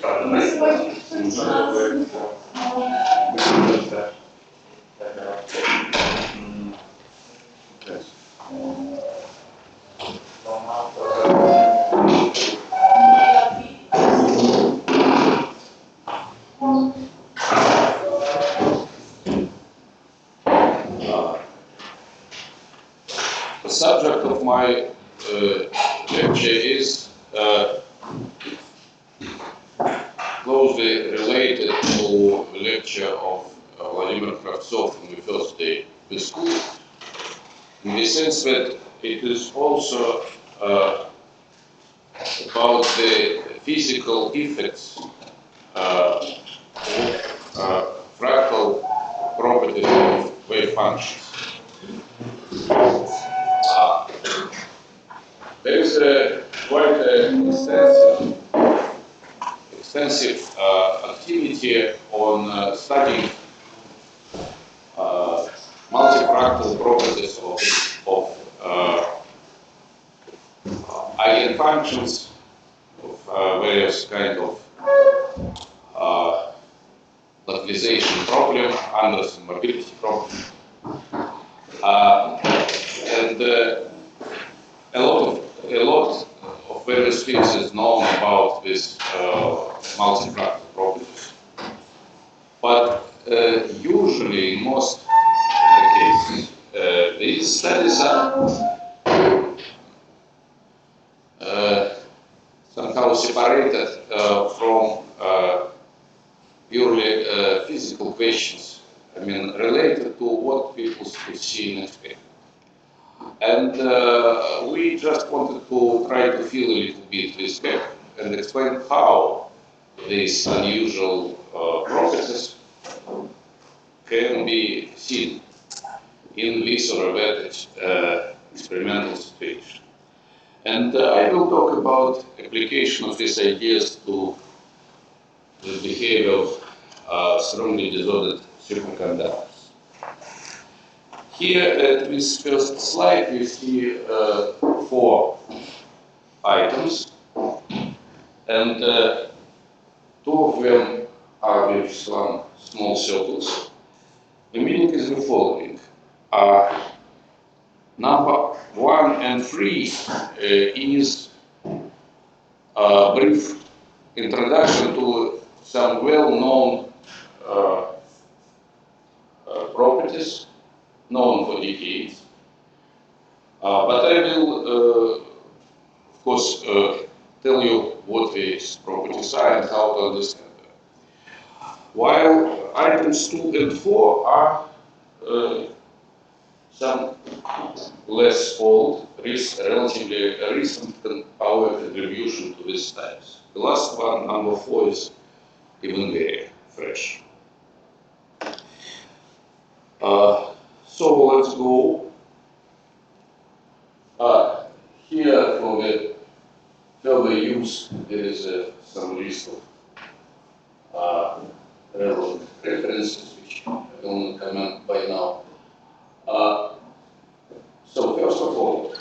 The subject of my lecture is closely related to the lecture of Vladimir Kravtsov on the first day of the school, in the sense that it is also about the physical effects of fractal properties of wave functions. There is quite an extensive activity on studying multifractal properties of eigenfunctions of various kind of localization problem, Anderson mobility problem, and a lot of various things is known about this multifractal properties. But usually, in most of the cases, these studies are somehow separated from purely physical questions. I mean, related to what people could see and expect. And we just wanted to try to fill a little bit this gap and explain how these unusual properties can be seen in this or that experimental situation. And I will talk about application of these ideas to the behavior of strongly disordered superconductors. Here at this first slide we see 4 items, and 2 of them are with some small circles. The meaning is the following. Number 1 and 3 is a brief introduction to some well-known properties known for decades. But I will, of course, tell you what these properties are and how to understand them. While items 2 and 4 are some less old, relatively recent power contribution to these types. The last one, number 4, is even very fresh. So let's go. Here for the further use, there is some list of relevant references which I will not comment by now. So first of all,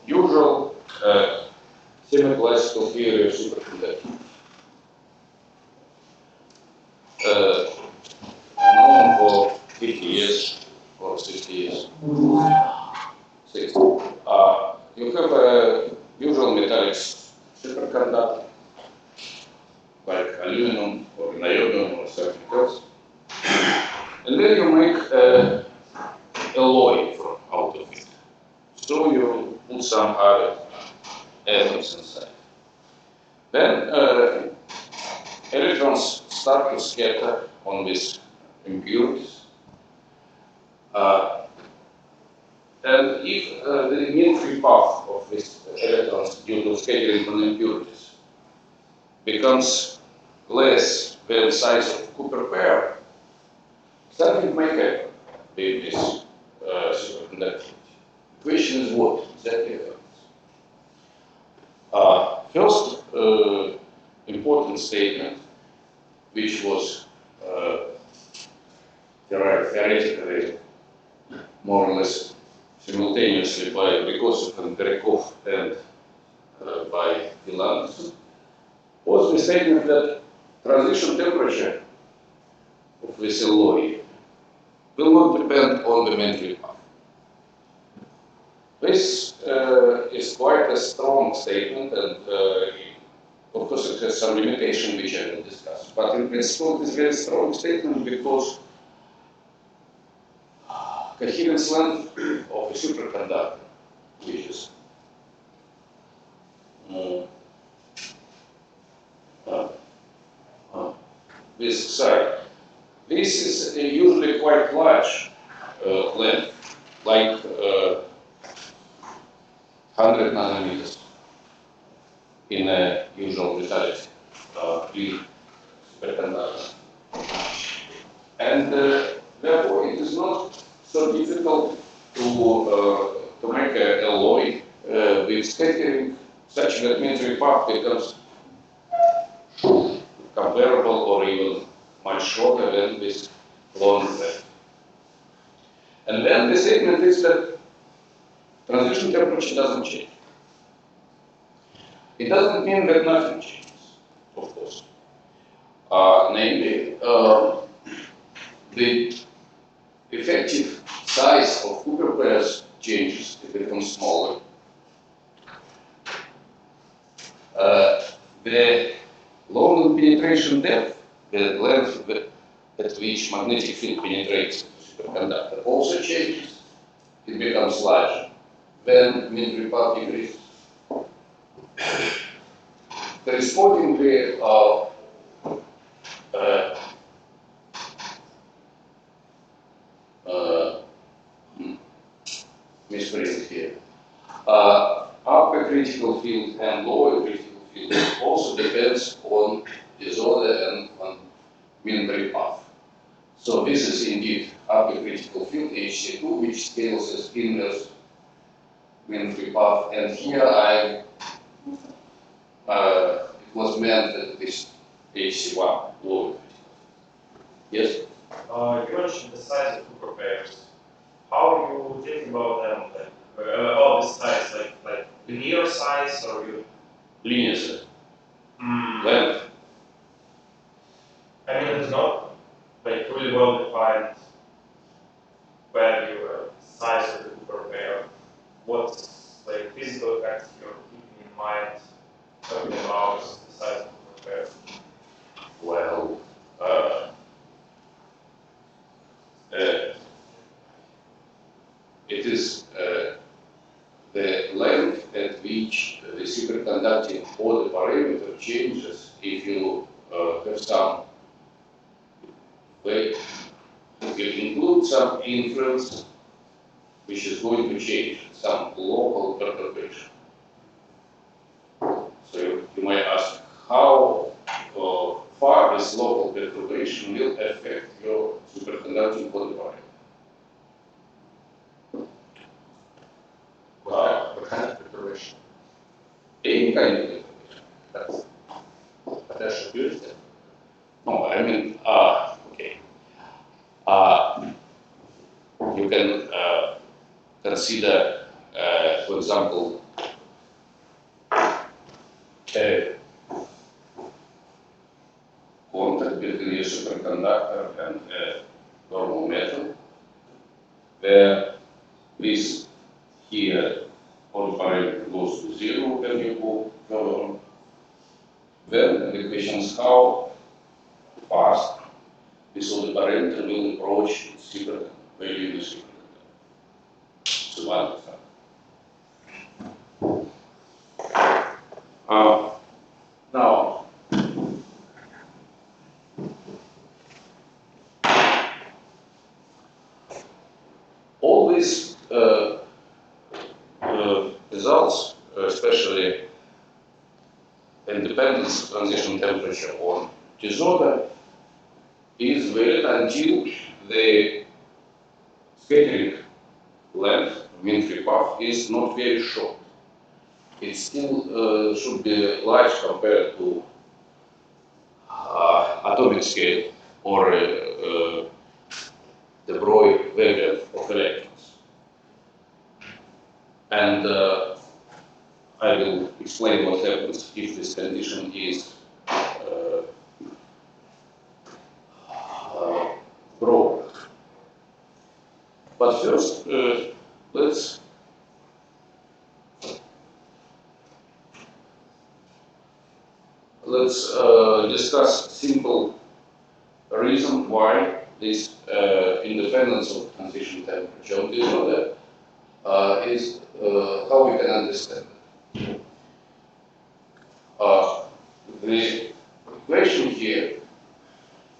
usual semi-classical theory of superconductivity. Known for 50 years or 60 years. 60. You have a usual metallic superconductor, like aluminum or niobium or something else. And then you make a alloy out of it. So you put some other atoms inside. Then electrons start to scatter on these impurities. And if the mean-free path of these electrons due to scattering on impurities becomes less than the size of Cooper pair, something may happen with this superconductivity. The question is what exactly happens. First important statement, which was derived theoretically more or less simultaneously by Bekosov and Berekov and by Phil Anderson, was the statement that transition temperature of this alloy will not depend on the entry path. This is quite a strong statement, and of course it has some limitation which I will discuss. But in principle, it is a very strong statement because coherence length of a superconductor, which is this side. This is usually quite large length, like 100 nanometers in a usual metallic superconductor. And therefore, it is not so difficult to make an alloy with scattering such that metric path becomes comparable or even much shorter than this long length. And then the statement is that transition temperature doesn't change. It doesn't mean that nothing changes, of course. Namely, the effective size of Cooper pairs changes, it becomes smaller. The long penetration depth, the length at which magnetic field penetrates the superconductor, also changes. It becomes larger when mean path decreases. Correspondingly, misphrased here. Upper critical field and lower critical field also depends on disorder and on mean path. So this is indeed upper critical field HC2, which scales as inverse mean path. And here it was meant that this HC1 lower. Yes? You mentioned the size of Cooper pairs. How are you thinking about them? Like, about this size, like linear size, or you? Linear size. Length. I mean, it's not like really well defined value or size of the Cooper pair. What's like physical effects you're keeping in mind talking about the size of the Cooper pair? Well, it is the length at which the superconducting order parameter changes if you have some way, you include some influence which is going to change some local perturbation. So you might ask how far this local perturbation will affect your superconducting order parameter. What kind of perturbation? Any kind of perturbation. That's potential purity. No, I mean, okay. You can consider, for example, a contact between a superconductor and a normal metal, where this here all parameter goes to zero when you go further on. Then the question is how fast this order parameter will approach its super value in the superconductor. So one example. Now, all these results, especially independence transition temperature on disorder, is valid until the scattering length, mean-free path, is not very short. It still should be large compared to atomic scale or the Broglie wavelength of electrons. And I will explain what happens if this condition is broken. But first, let's discuss simple reason why this independence of transition temperature on this order is how we can understand it. The equation here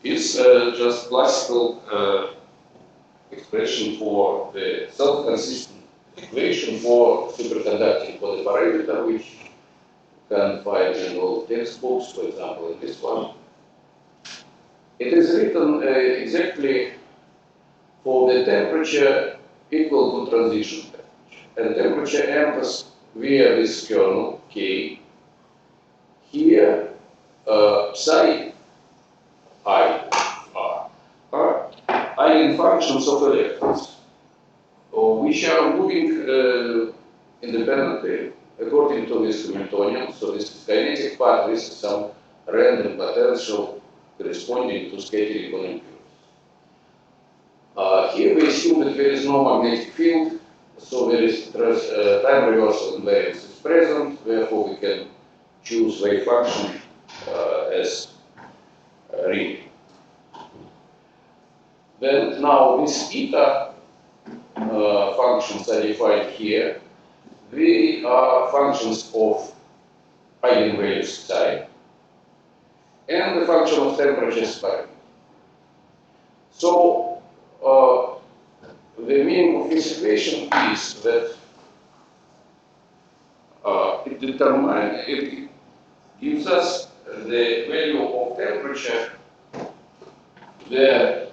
is just classical expression for the self-consistent equation for superconducting for the parameter, which you can find in all textbooks, for example, in this one. It is written exactly for the temperature equal to transition temperature. And temperature enters via this kernel, K. Here, psi I are eigenfunctions of electrons, which are moving independently according to this Hamiltonian. So this is kinetic part, this is some random potential corresponding to scattering on impulse. Here we assume that there is no magnetic field, so there is time reversal invariance is present, therefore we can choose wave function as real. Then now this eta functions are defined here. They are functions of eigenvalues psi and the function of temperature parameter. So the meaning of this equation is that it gives us the value of temperature, the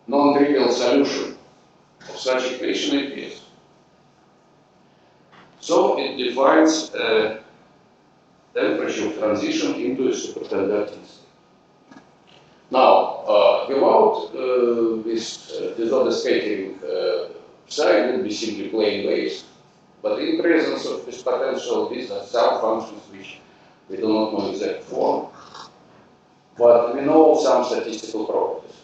non-trivial solution of such equation it is. So it defines temperature of transition into a superconducting state. Now, without this disorder scattering psi would be simply plain waves, but in presence of this potential, these are some functions which we do not know exact form, but we know some statistical properties.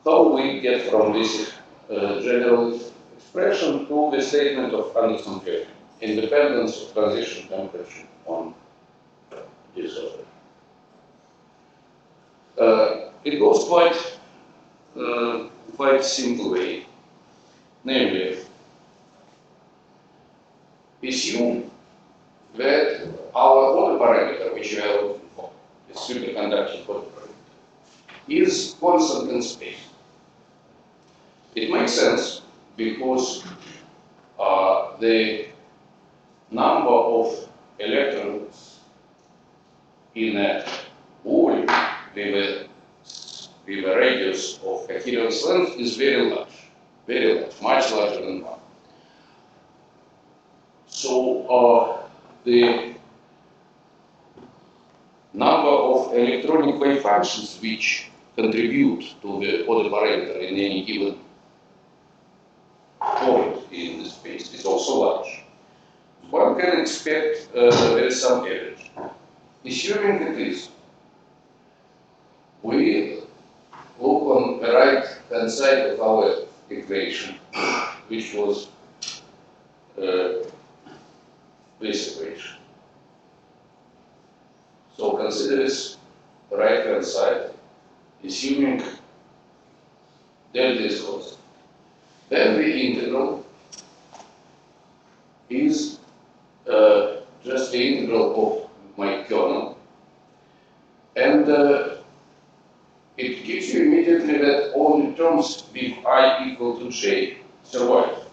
How we get from this general expression to the statement of Anderson-Feigel'man, independence of transition temperature on disorder. It goes quite simple way, namely, assume that our order parameter, which we are looking for, the superconducting order parameter, is constant in space. It makes sense because the number of electrons in a ball with a radius of coherence length is very large, much larger than 1. So the number of electronic wave functions which contribute to the order parameter in any given point in the space is also large. One can expect there is some average. Assuming it is, we look on the right hand side of our equation, which was this equation. So consider this right hand side, assuming delta is constant. Then the integral is just the integral of my kernel, and it gives you immediately that all the terms with I equal to j survive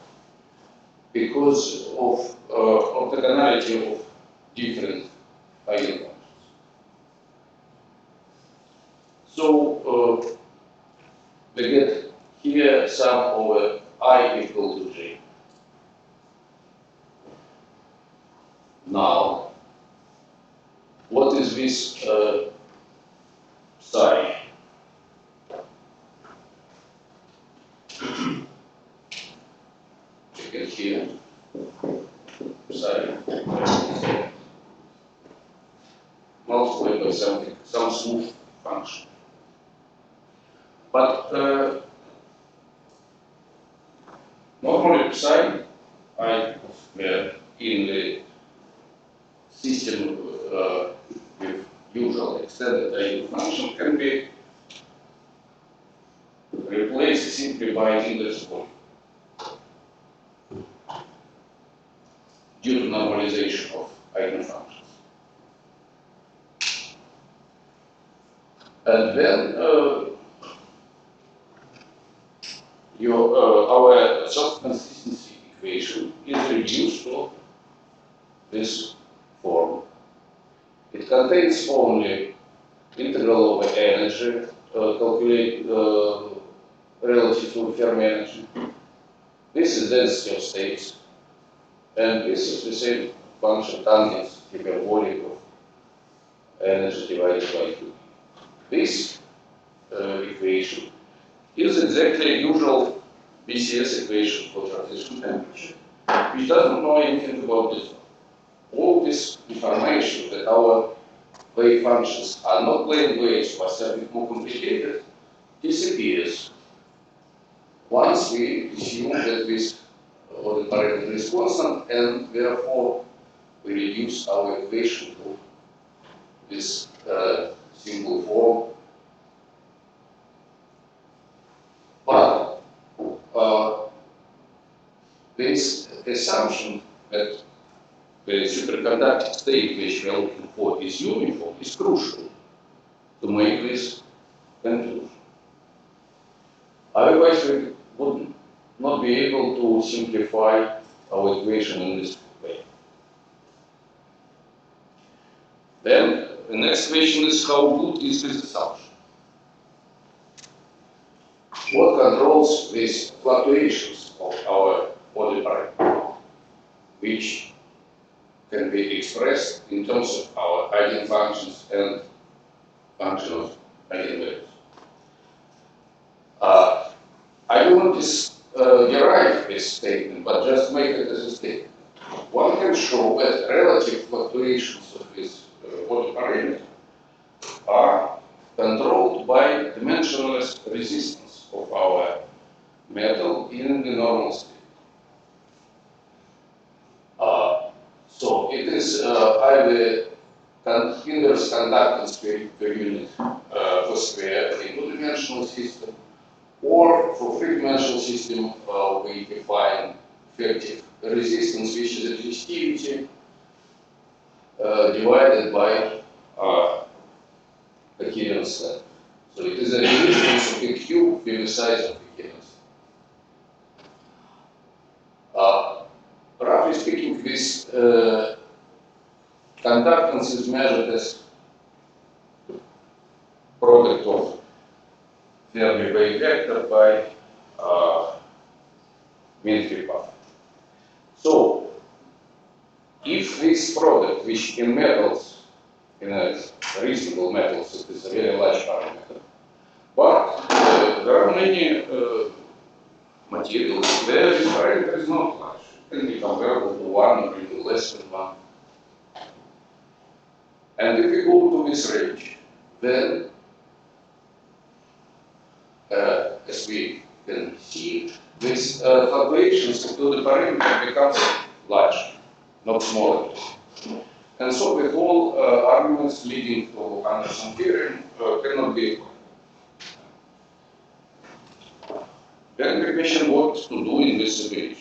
because of orthogonality of different eigenfunctions. So we get here sum over I equal to j. Now, what is this psi? get here, psi, multiplied by something, some smooth function. But normally psi, in the system with usual extended eigenfunction can be replaced simply by inverse volume due to normalization of eigenfunctions. And then our soft consistency equation is reduced to this form. It contains only integral over energy, calculate relative to Fermi energy. This is density of states, and this is the same function tangent hyperbolic of energy divided by 2. This equation is exactly usual BCS equation for transition temperature, which doesn't know anything about this one. All this information that our wave functions are not plane waves but something more complicated disappears once we assume that this or the parameter is constant, and therefore we reduce our equation to this simple form. But this assumption that the superconducting state which we are looking for is uniform is crucial to make this conclusion. Otherwise, we would not be able to simplify our equation in this way. Then the next question is, how good is this assumption? What controls these fluctuations of our body parameter, which can be expressed in terms of our eigenfunctions and function of eigenvalues? I will not derive this statement, but just make it as a statement. One can show that relative fluctuations of this body parameter are controlled by dimensionless resistance of our metal in the normal state. So it is either inverse conductance per unit per square in two-dimensional system, or for three-dimensional system we define effective resistance, which is resistivity divided by coherence length. So it is a resistance of a cube with the size of the coherence. Roughly speaking, this conductance is measured as product of Fermi wave vector by mean free path. So, if this product, which in metals, in a reasonable metals, it is a very large parameter, but there are many materials where this parameter is not large. It can be comparable to 1 or even less than 1. And if we go to this range, then as we can see, these fluctuations to the parameter becomes large, not smaller. And so the whole arguments leading to Anderson theorem cannot be applied. Then the question what to do in this situation.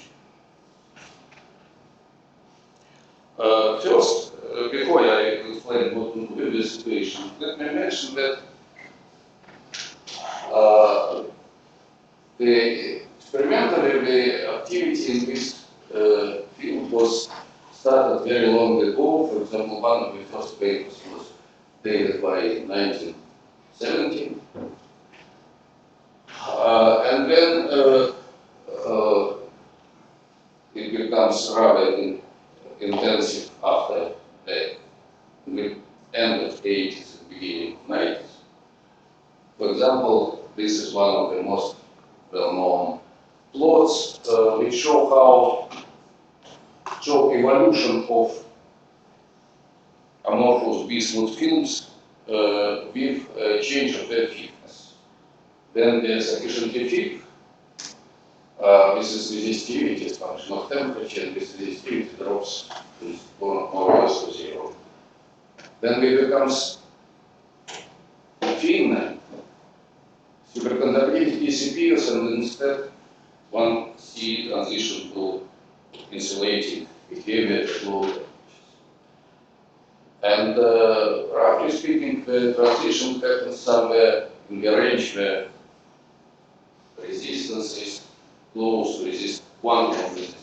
First, before I explain what to do in this situation, let me mention that experimentally the activity in this field was started very long ago. For example, one of the first papers was dated by 1917. And then it becomes rather intensive after the end of the 80s and beginning of the 90s. For example, this is one of the most well-known plots which show evolution of amorphous bismuth films with change of their thickness. Then they are sufficiently thick. This is resistivity, as function of temperature, and this resistivity drops more or less to zero. Then it becomes thin, superconductivity disappears, and instead one sees transition to insulating behavior at low temperatures. And roughly speaking, the transition happens somewhere in the range where resistance is close to quantum of resistance.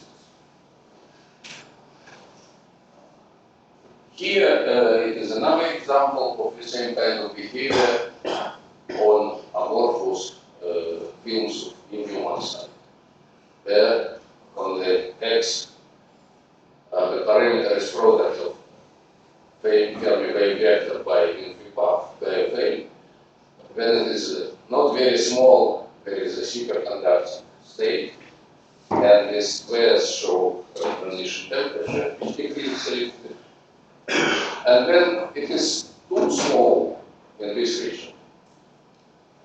Here it is another example of the same kind of behavior on amorphous films of indium oxide. There, on the X, the parameter is product of Fermi wave vector by infinite path Fermi. When it is not very small, there is a superconducting state, and these squares show transition temperature, which decreases a little bit. And when it is too small in this region,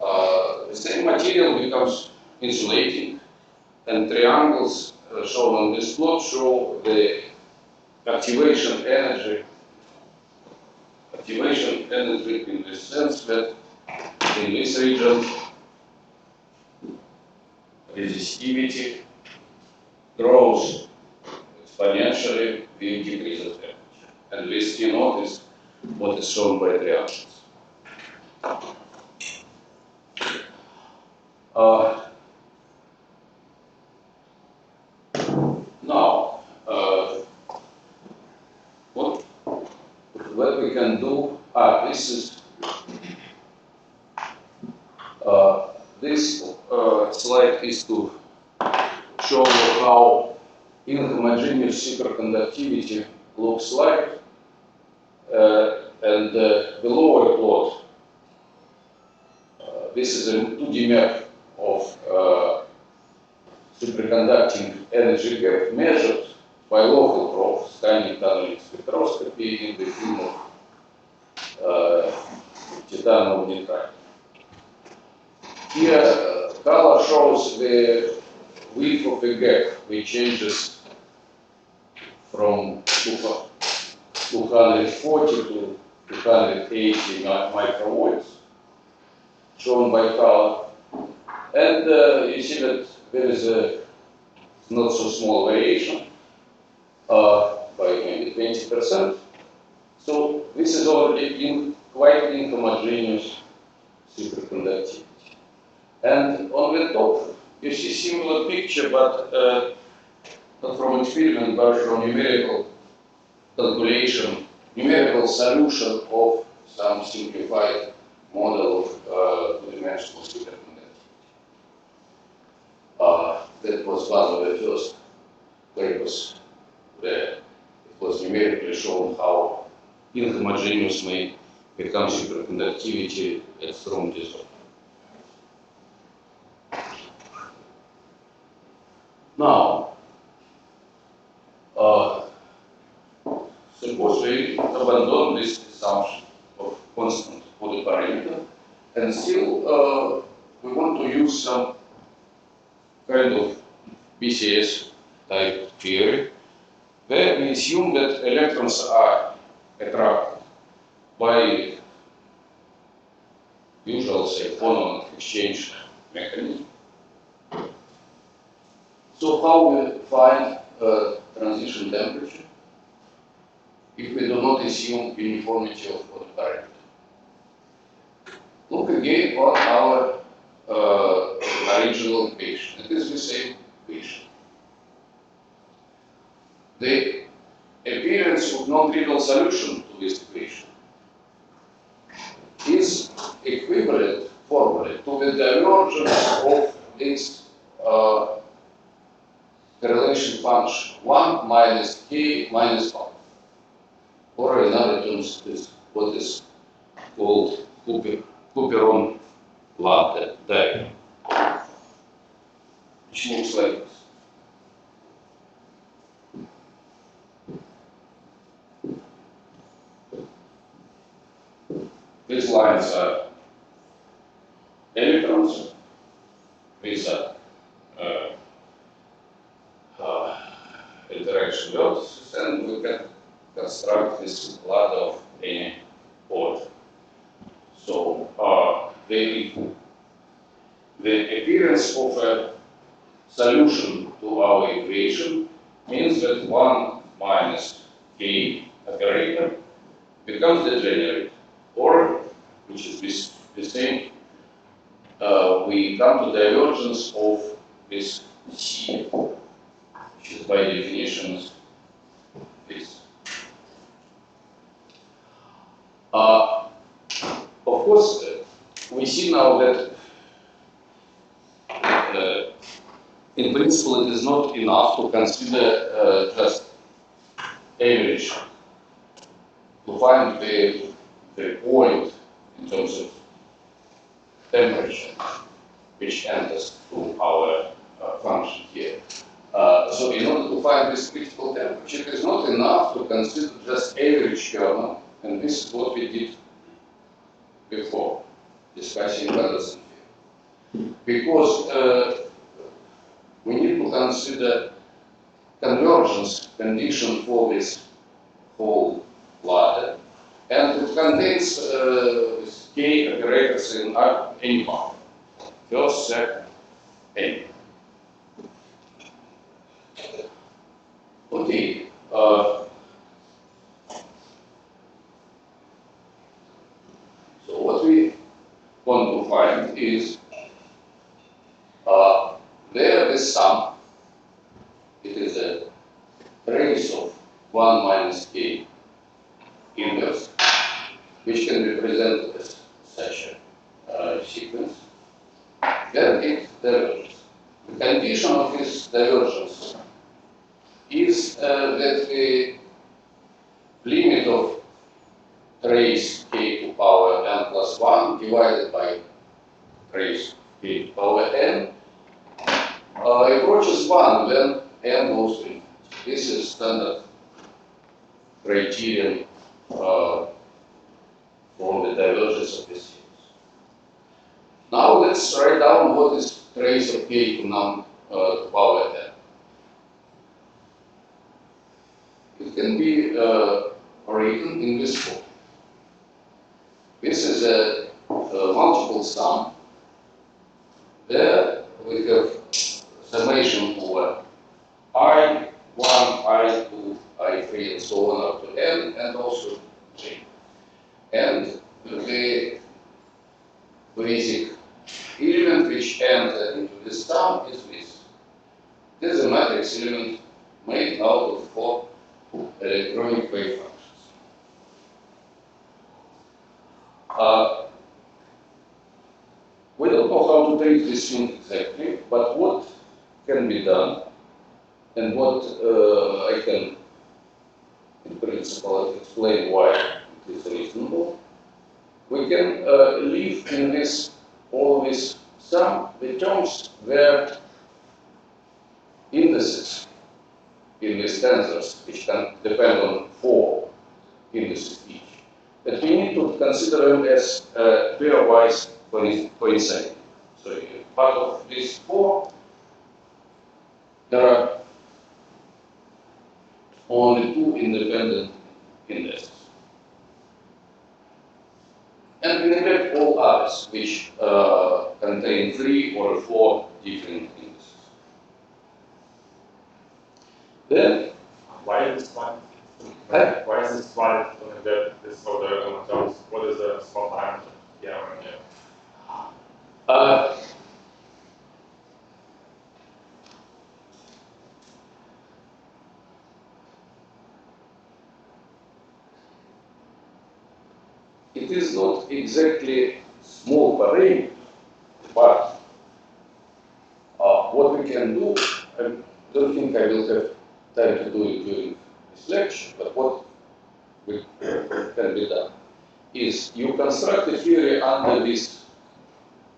the same material becomes insulating, and triangles shown on this plot show the activation energy in the sense that in this region resistivity grows exponentially with decrease of temperature. And this T0 is what is shown by triangles. Now, what we can do, this slide is to show how inhomogeneous superconductivity looks like, and the lower plot, this is a 2D map of superconducting energy gap measured by local probe scanning tunneling spectroscopy in the film of titanium nitride. Here, color shows the width of the gap, which changes from 240 to 280 microvolts, shown by color. And you see that there is a not so small variation by maybe 20%. So this is already quite inhomogeneous superconductivity. And on the top, you see similar picture, but not from experiment, but from numerical calculation, numerical solution of some simplified model of two-dimensional superconductivity. That was one of the first papers where it was numerically shown how inhomogeneous may become superconductivity at strong dissolvation. Now, suppose we abandon this assumption of constant for the parameter, and still we want to use some kind of BCS type theory, where we assume that electrons are attracted by usual, say, phonon exchange mechanism. So how we find transition temperature if we do not assume uniformity of the parameter? Look again on our original equation. It is the same equation. The appearance of non-trivial solution to this equation is equivalent formally to the divergence of this correlation function 1 minus k minus 1. Or in other terms, is what is called Couperon-Lambda diagram. which looks like this. These lines are electrons, these are interaction vertices, and we can construct this ladder of any order. So the appearance of a solution to our equation means that 1 minus k operator becomes degenerate, or, which is the same, we come to divergence of this C, which is by definition this. Of course, we see now that in principle it is not enough to consider just average, to find the point in terms of temperature which enters through our function here. So in order to find this critical temperature, it is not enough to consider just average kernel, and this is what we did before, discussing Feigel'man here. Because we need to consider convergence condition for this whole ladder, and it contains this k operators in any power. First, second, n. Okay. So what we want to find is there is sum. It is a trace of 1 minus k inverse, which can be presented as such a sequence. Then it diverges. The condition of this divergence is that the limit of trace k to power n plus 1 divided by trace k to power n approaches 1 when n goes to infinity. This is standard criterion for the divergence of this series. Now let's write down what is trace of k to num to power n. It can be written in this form. This is a multiple sum. There we have summation over I1, I2, I3, and so on up to n, and also j. And the basic element which enters into this sum is this. This is a matrix element made out of 4 electronic wave functions. We don't know how to treat this thing exactly, but what can be done, and what I can, in principle, explain why it is reasonable. We can leave in this always sum the terms where indices in these tensors, which can depend on 4 indices each, that we need to consider them as pairwise coinciding. So part of these 4, there are only 2 independent indices. And we neglect all others, which contain 3 or 4 different indices. Then, Why is this one? Huh? Why is this one to neglect this order on terms? What is the small parameter? Yeah, or yeah. It is not exactly small parameter, but what we can do, I don't think I will have time to do it during this lecture, but what can be done is you construct a theory under this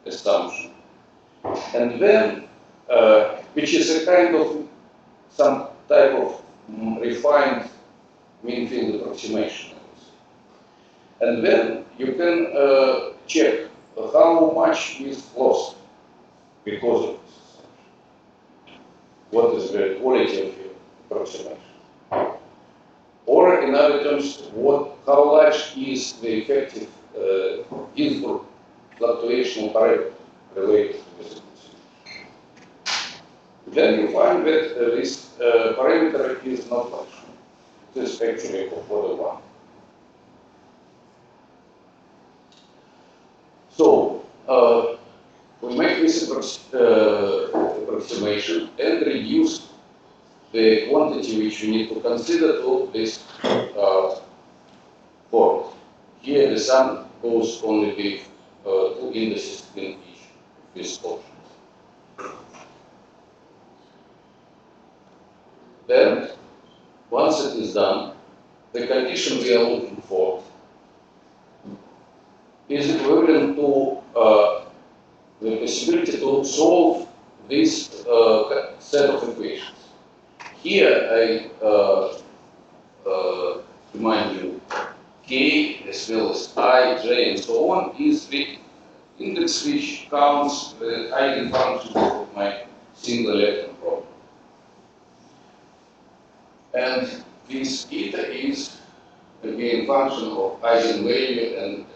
assumption, and then which is a kind of some type of refined mean field approximation. And then you can check how much is lost because of this assumption. What is the quality of your approximation? Or in other terms, how large is the effective Ginsburg fluctuation parameter related to this approximation? Then you find that this parameter is not large. It is actually of order 1. So, we make this approximation and reduce the quantity which we need to consider to this form. Here the sum goes only with 2 indices in each of these options. Then, once it is done, the condition we are looking for is equivalent to the possibility to solve this set of equations. Here I remind you, K as well as I, J, and so on is the index which counts the eigenfunctions of my single electron problem. And this eta is again function of eigenvalue and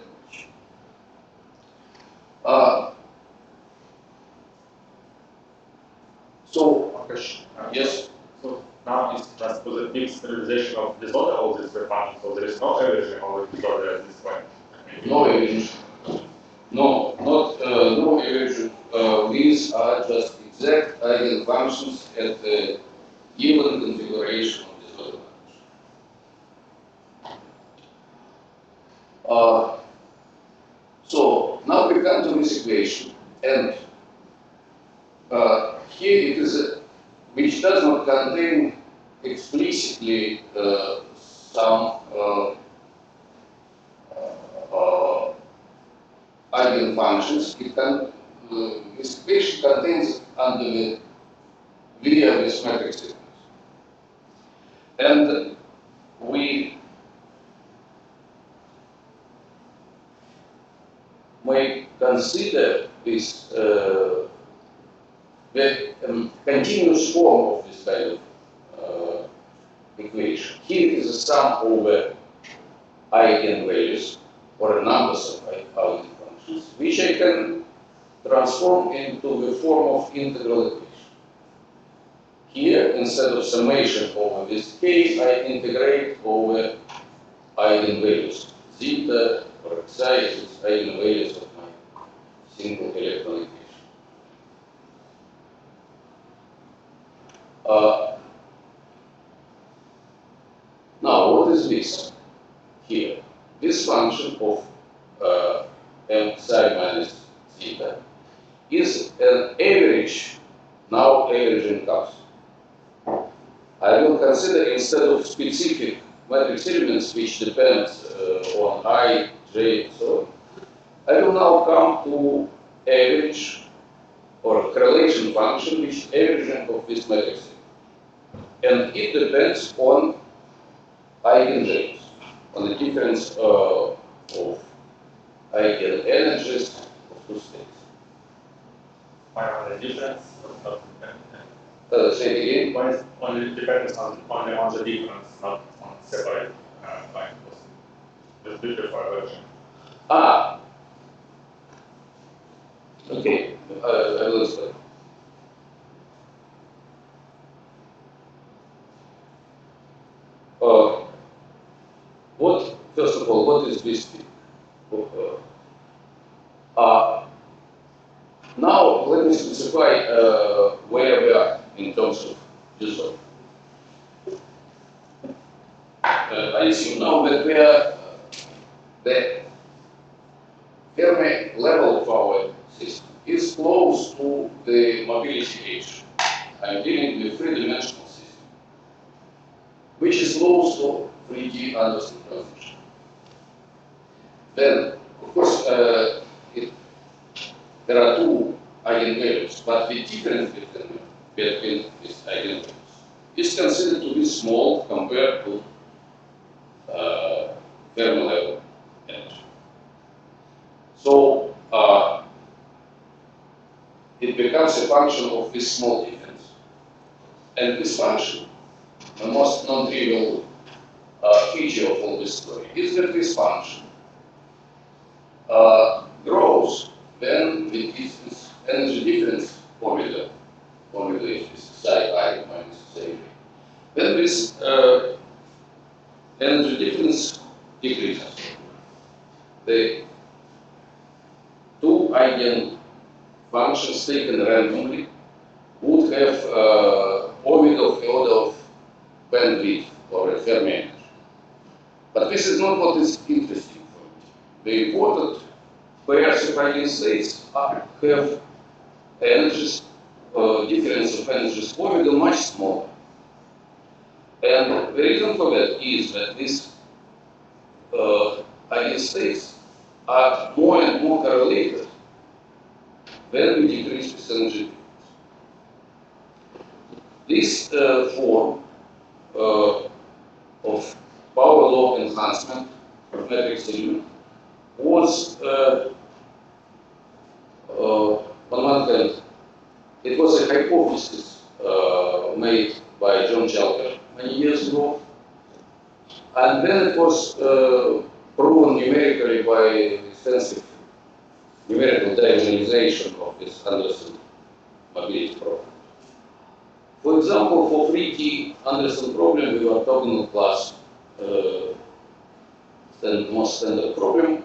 yes. So now it's just for the mixed realization of disorder, all these were functions, so there is no averaging over disorder at this point. No averaging. No, no averaging. These are just exact eigenfunctions at the given configuration of disorder function. So now we come to this equation, and here it is which does not contain explicitly some eigenfunctions. This equation contains under the via this matrix sequence. And we may consider this the continuous form of this kind of equation. Here is a sum over eigenvalues or numbers of eigenfunctions, which I can transform into the form of integral equation. Here, instead of summation over this k, I integrate over eigenvalues. Zeta or xi is eigenvalues of my single electron equation. Now, what is this here? This function of m psi minus theta is an average, now averaging comes. I will consider instead of specific matrix elements which depend on I, J, and so on, I will now come to average or correlation function which is averaging of this matrix. And it depends on eigenvalues, on the difference of eigenenergies of two states. Why on the difference? Say it again. Why is only depends only on the difference, not on separate line cost? The different version. Okay, I will explain. First of all, what is this thing? Now, let me specify where we are in terms of disorder. I assume now that we are the Fermi level of our system is close to the mobility age. I'm dealing with three-dimensional system, which is close to 3D Anderson transition. Then, of course, there are two eigenvalues, but the difference between them between these eigenvalues is considered to be small compared to Fermi level energy. So it becomes a function of this small difference. And this function, the most non-trivial feature of all this story, is that this function grows when the distance, energy difference formula is psi I minus psi. Then this energy difference decreases. The two eigen functions taken randomly would have orbit of the order of bandwidth or a Fermi energy. But this is not what is interesting for me. The important pairs of eigenstates have energies, difference of energies orbital much smaller. And the reason for that is that these eigenstates are more and more correlated when we decrease this energy difference. This form of power law enhancement of matrix element was, on one hand, it was a hypothesis made by John Chalker many years ago, and then it was proven numerically by extensive numerical diagonalization of this Anderson mobility problem. For example, for 3D Anderson problem with orthogonal class most standard problem,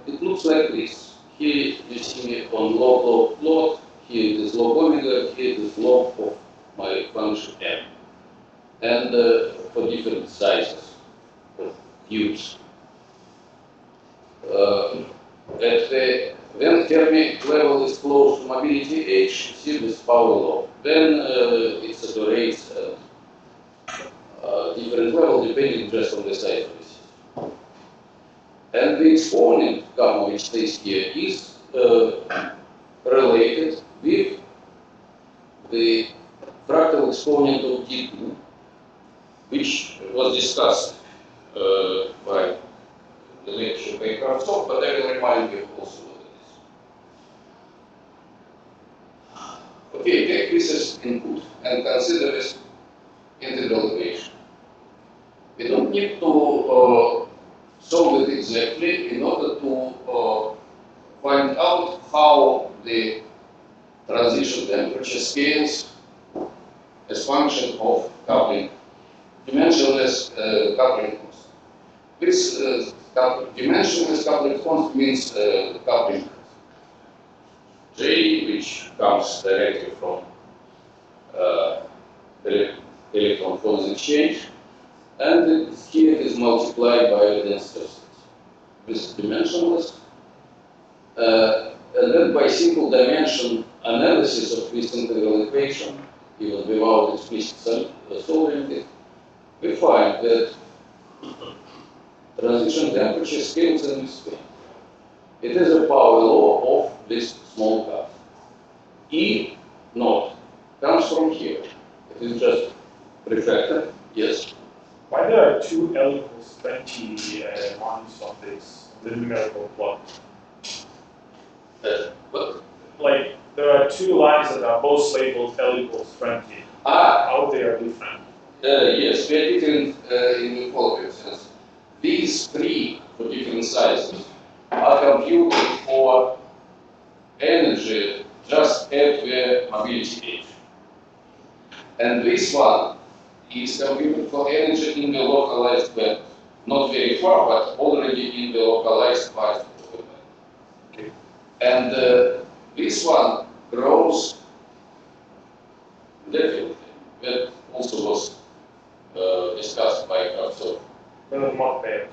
it looks like this. Here you see me on log plot, here it is log omega, here it is log of my function m. And for different sizes of cubes. When Fermi level is close to mobility h, see this power law. Then it saturates at different level depending just on the size of the system. And the exponent gamma, which stays here, is related with the fractal exponent of D2, which was discussed by the lecture by Kravtsov, but I will remind you also what it is. Okay, take this as input and consider this integral equation. We don't need to solve it exactly in order to find out how the transition temperature scales as function of coupling, dimensionless coupling constant. This dimensionless coupling constant means coupling J, which comes directly from electron photons exchange, and here it is multiplied by the density. This is dimensionless. And then by single dimension analysis of this integral equation, even without explicit solving it, we find that transition temperature scales in this way. It is a power law of this small cup. E naught comes from here. It is just reflected, yes. Why there are two L equals 20 ones on this, the numerical plot? But like, there are two lines that are both labeled L equals 20. How they are different? Yes, we are different in the following sense. These three for different sizes are computed for energy just at the mobility age. And this one is computed for energy in the localized band. Not very far, but already in the localized part of the band. Okay. And this one grows definitely. That also was discussed by Kravtsov. Mach pairs.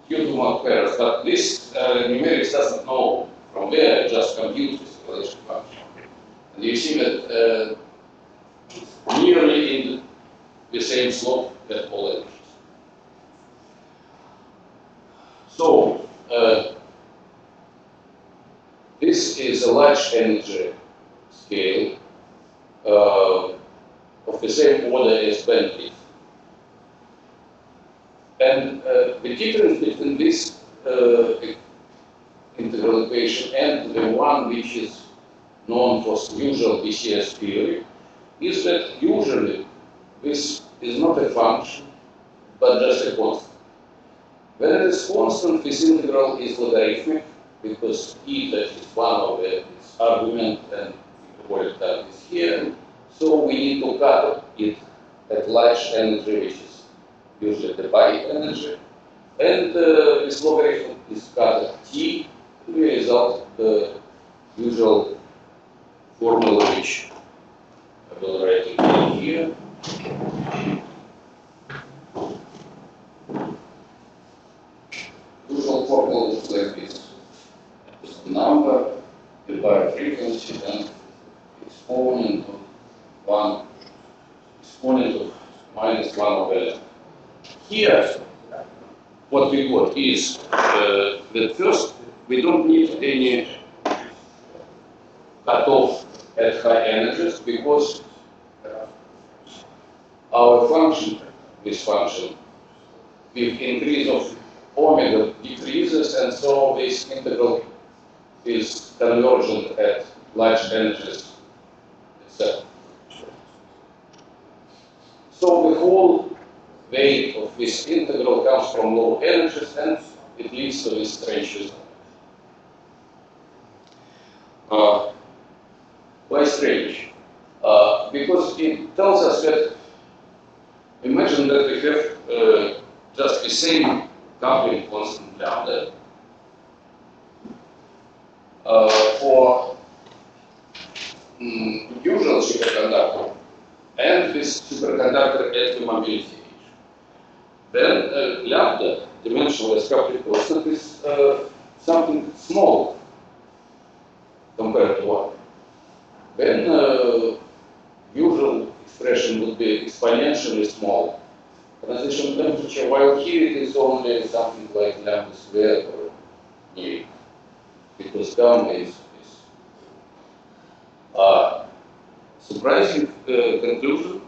Due to Mach pairs, but this numerics doesn't know from where, it just computes this correlation function. And you see that nearly in the same slope that all energies. So, this is a large energy scale of the same order as bandwidth. And the difference between this integral equation and the one which is known for usual BCS theory is that usually this is not a function, but just a constant. When it is constant, this integral is logarithmic because eta is one of its argument and hyperbolic time is here. So we need to cut it at large energy, which is usually the pi energy. And this logarithm is cut at t, and we result the usual formula which I will write it here. Usual formula looks like this. Number divided by frequency and exponent of 1, exponent of minus 1 over L. Here, what we got is that first, we don't need any cutoff at high energies because our function, this function, with increase of omega decreases, and so this integral is convergent at large energies itself. So the whole weight of this integral comes from low energies, and it leads to this strange result. Why strange? Because it tells us that, imagine that we have just the same coupling constant lambda for usual superconductor and this superconductor at the mobility age. Then lambda, dimensionless coupling constant, is something small compared to 1. Then usual expression would be exponentially small transition temperature, while here it is only something like lambda squared or nu, because gamma is surprising conclusion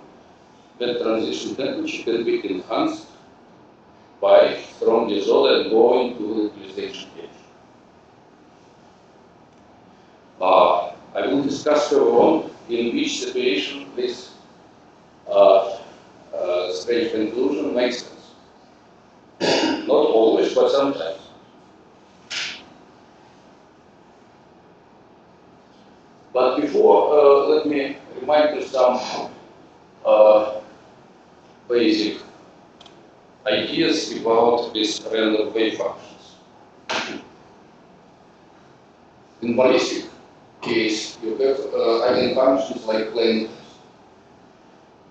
that transition temperature can be enhanced by from dissolve and going to utilization age. I will discuss further on in which situation this strange conclusion makes sense. Not always, but sometimes. But before, let me remind you some basic ideas about these random wave functions. In ballistic case, you have eigenfunctions like plane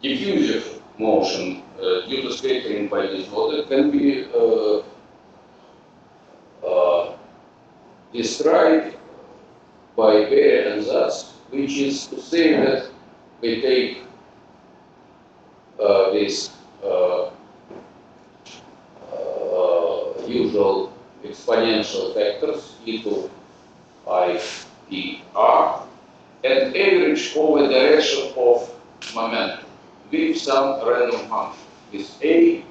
diffusive motion due to scattering by disorder can be described by Beer and Zatz, which is to say that we take these usual exponential factors e to I p r and average over the direction of momentum with some random function. With A,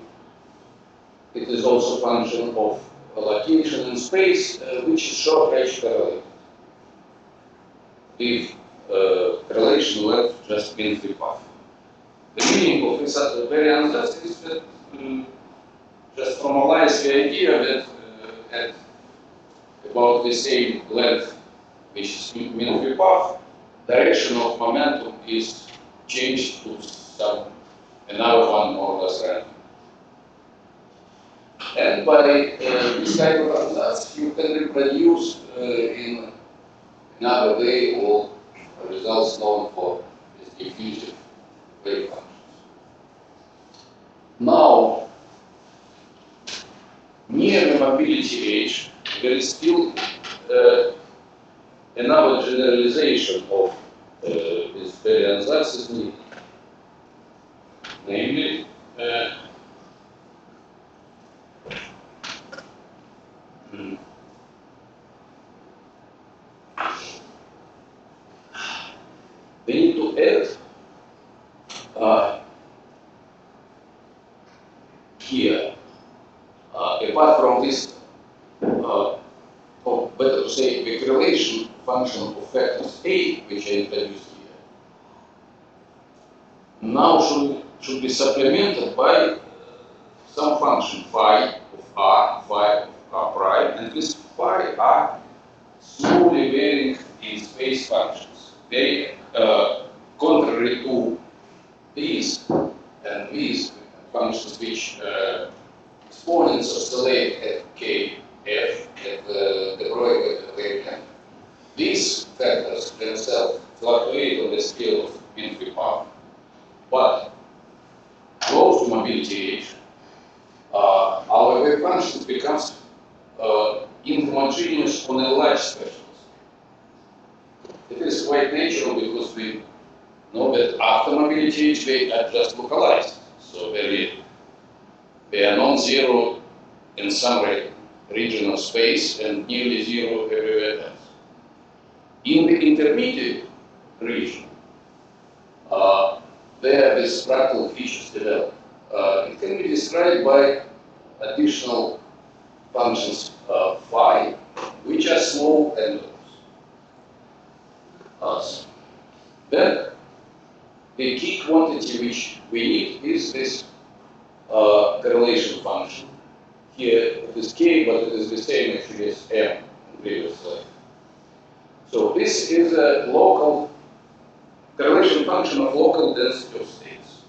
it is also function of a location in space, which is short-range correlated. If correlation length just means the path. The meaning of this variance is that just formalize the idea that at about the same length, which is mean the path, direction of momentum is changed to some another one more or less random. And by this kind of ansatz, you can reproduce in another way all results known for this diffusive wave functions. Now, near the mobility age, there is still another generalization of this variance is needed. Namely, we need to add here. Apart from this, or better to say, the correlation function of factors A, which I introduced here, now should be supplemented by some function phi of r, phi of r prime, and this phi are slowly varying in space functions. They, contrary to these and these functions which exponents oscillate at k, f, at the projected wavelength. These factors themselves fluctuate on the scale of infinite power. But close to mobility age, our wave function becomes inhomogeneous on a large spectrum. It is quite natural because we know that after mobility age they are just localized. So they are non-zero in some region of space and nearly zero everywhere else. In the intermediate region, there these fractal features develop. It can be described by additional functions phi, which are small and then the key quantity which we need is this correlation function. Here it is k, but it is the same actually as m in previous slide. So this is a local correlation function of local density of states.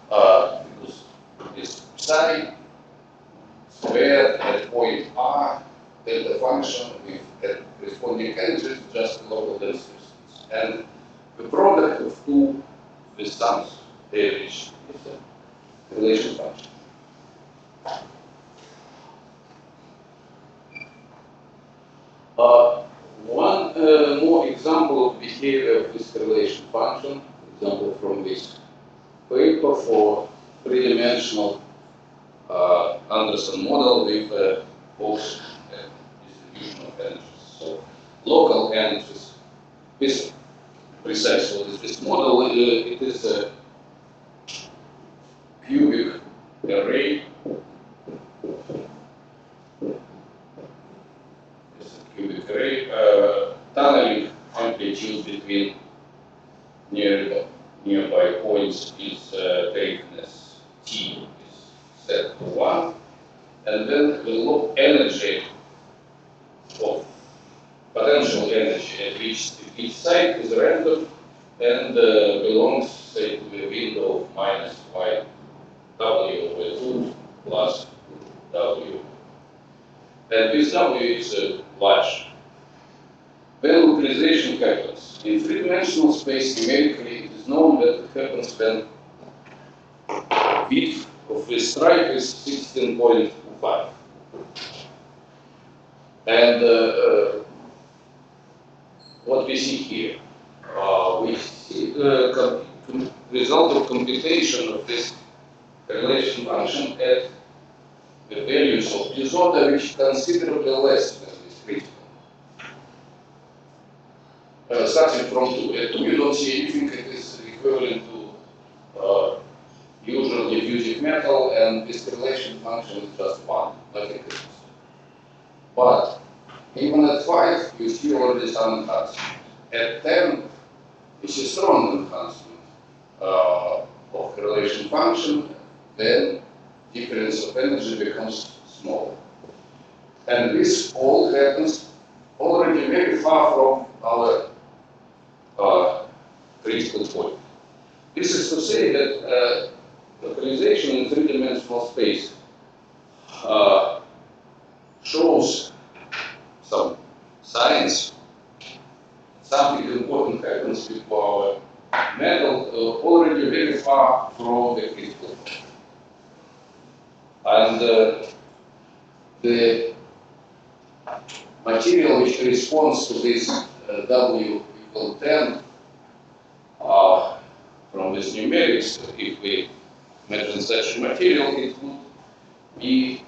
Because this psi squared at point r, then the function with a corresponding energy is just local density of states. And the product of two with sums, they reach is a correlation function. One more example of behavior of this correlation function, example from this paper for three-dimensional Anderson model with Gaussian distribution of energies. So local energies, this precise what is this model, it is a cubic array. Cubic array, tunneling amplitude between nearby points is taken as t is set to 1, and then the low energy of potential energy at each site is random and belongs, say, to the window of minus y w over 2 plus w. And this w is large. When localization happens in three-dimensional space, numerically, it is known that it happens when width of the stripe is 16.25. And what we see here, we see the result of computation of this correlation function at the values of disorder which considerably less than this critical. Starting from 2. At 2 you don't see anything, it is equivalent to usual diffusive metal, and this correlation function is just 1, nothing else. But even at 5 you see already some enhancement. At 10 you see strong enhancement of correlation function, then difference of energy becomes small. And this all happens already very far from our critical point. This is to say that localization in three-dimensional space shows some science. Something important happens with our metal already very far from the critical point. And the material which responds to this W equal 10 from this numerics, if we imagine such a material, it would be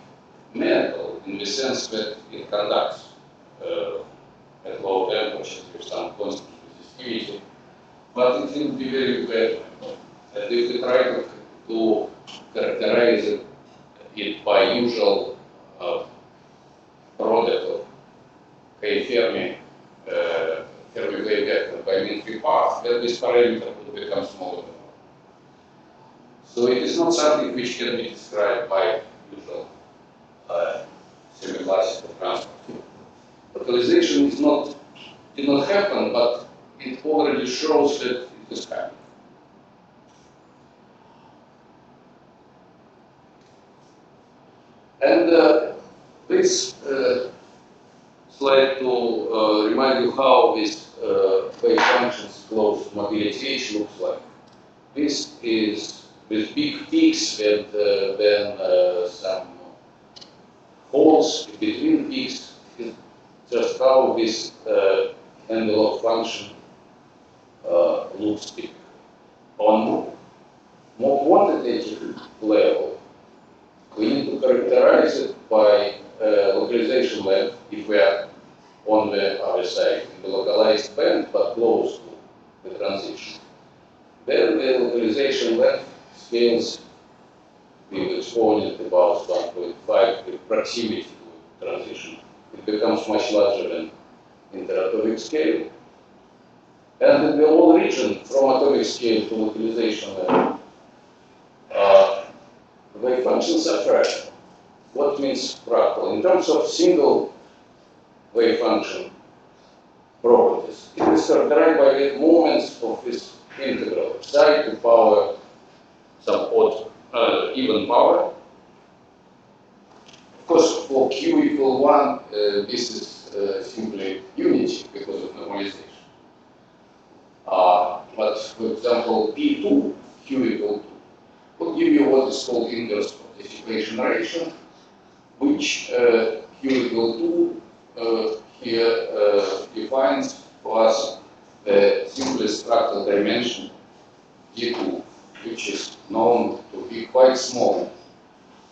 metal in the sense that it conducts at low temperatures with some constant resistivity, but it will be very bad. And if we try to characterize it it by usual product of Fermi wave vector by mean-free path, then this parameter would become smaller. So it is not something which can be described by usual semi-classical transport. Localization did not happen, but it already shows that it is happening. And this slide to remind you how this wave functions closed mobility H looks like. This is with big peaks and then some holes between peaks. Just how this envelope function looks typical. On more quantitative level, we need to characterize it by localization length if we are on the other side in the localized band but close to the transition. Then the localization length scales with exponent about 1.5 with proximity to transition. It becomes much larger than interatomic scale. And in the whole region from atomic scale to localization level, wave functions are fractal. What means fractal? In terms of single wave function properties, it is characterized by the moments of this integral, psi to power some odd even power. Of course, for q equal 1, this is simply unity because of normalization. But for example, P2, q equal 2, will give you what is called inverse participation ratio, which q equal 2 here defines for us the simplest fractal dimension D2, which is known to be quite small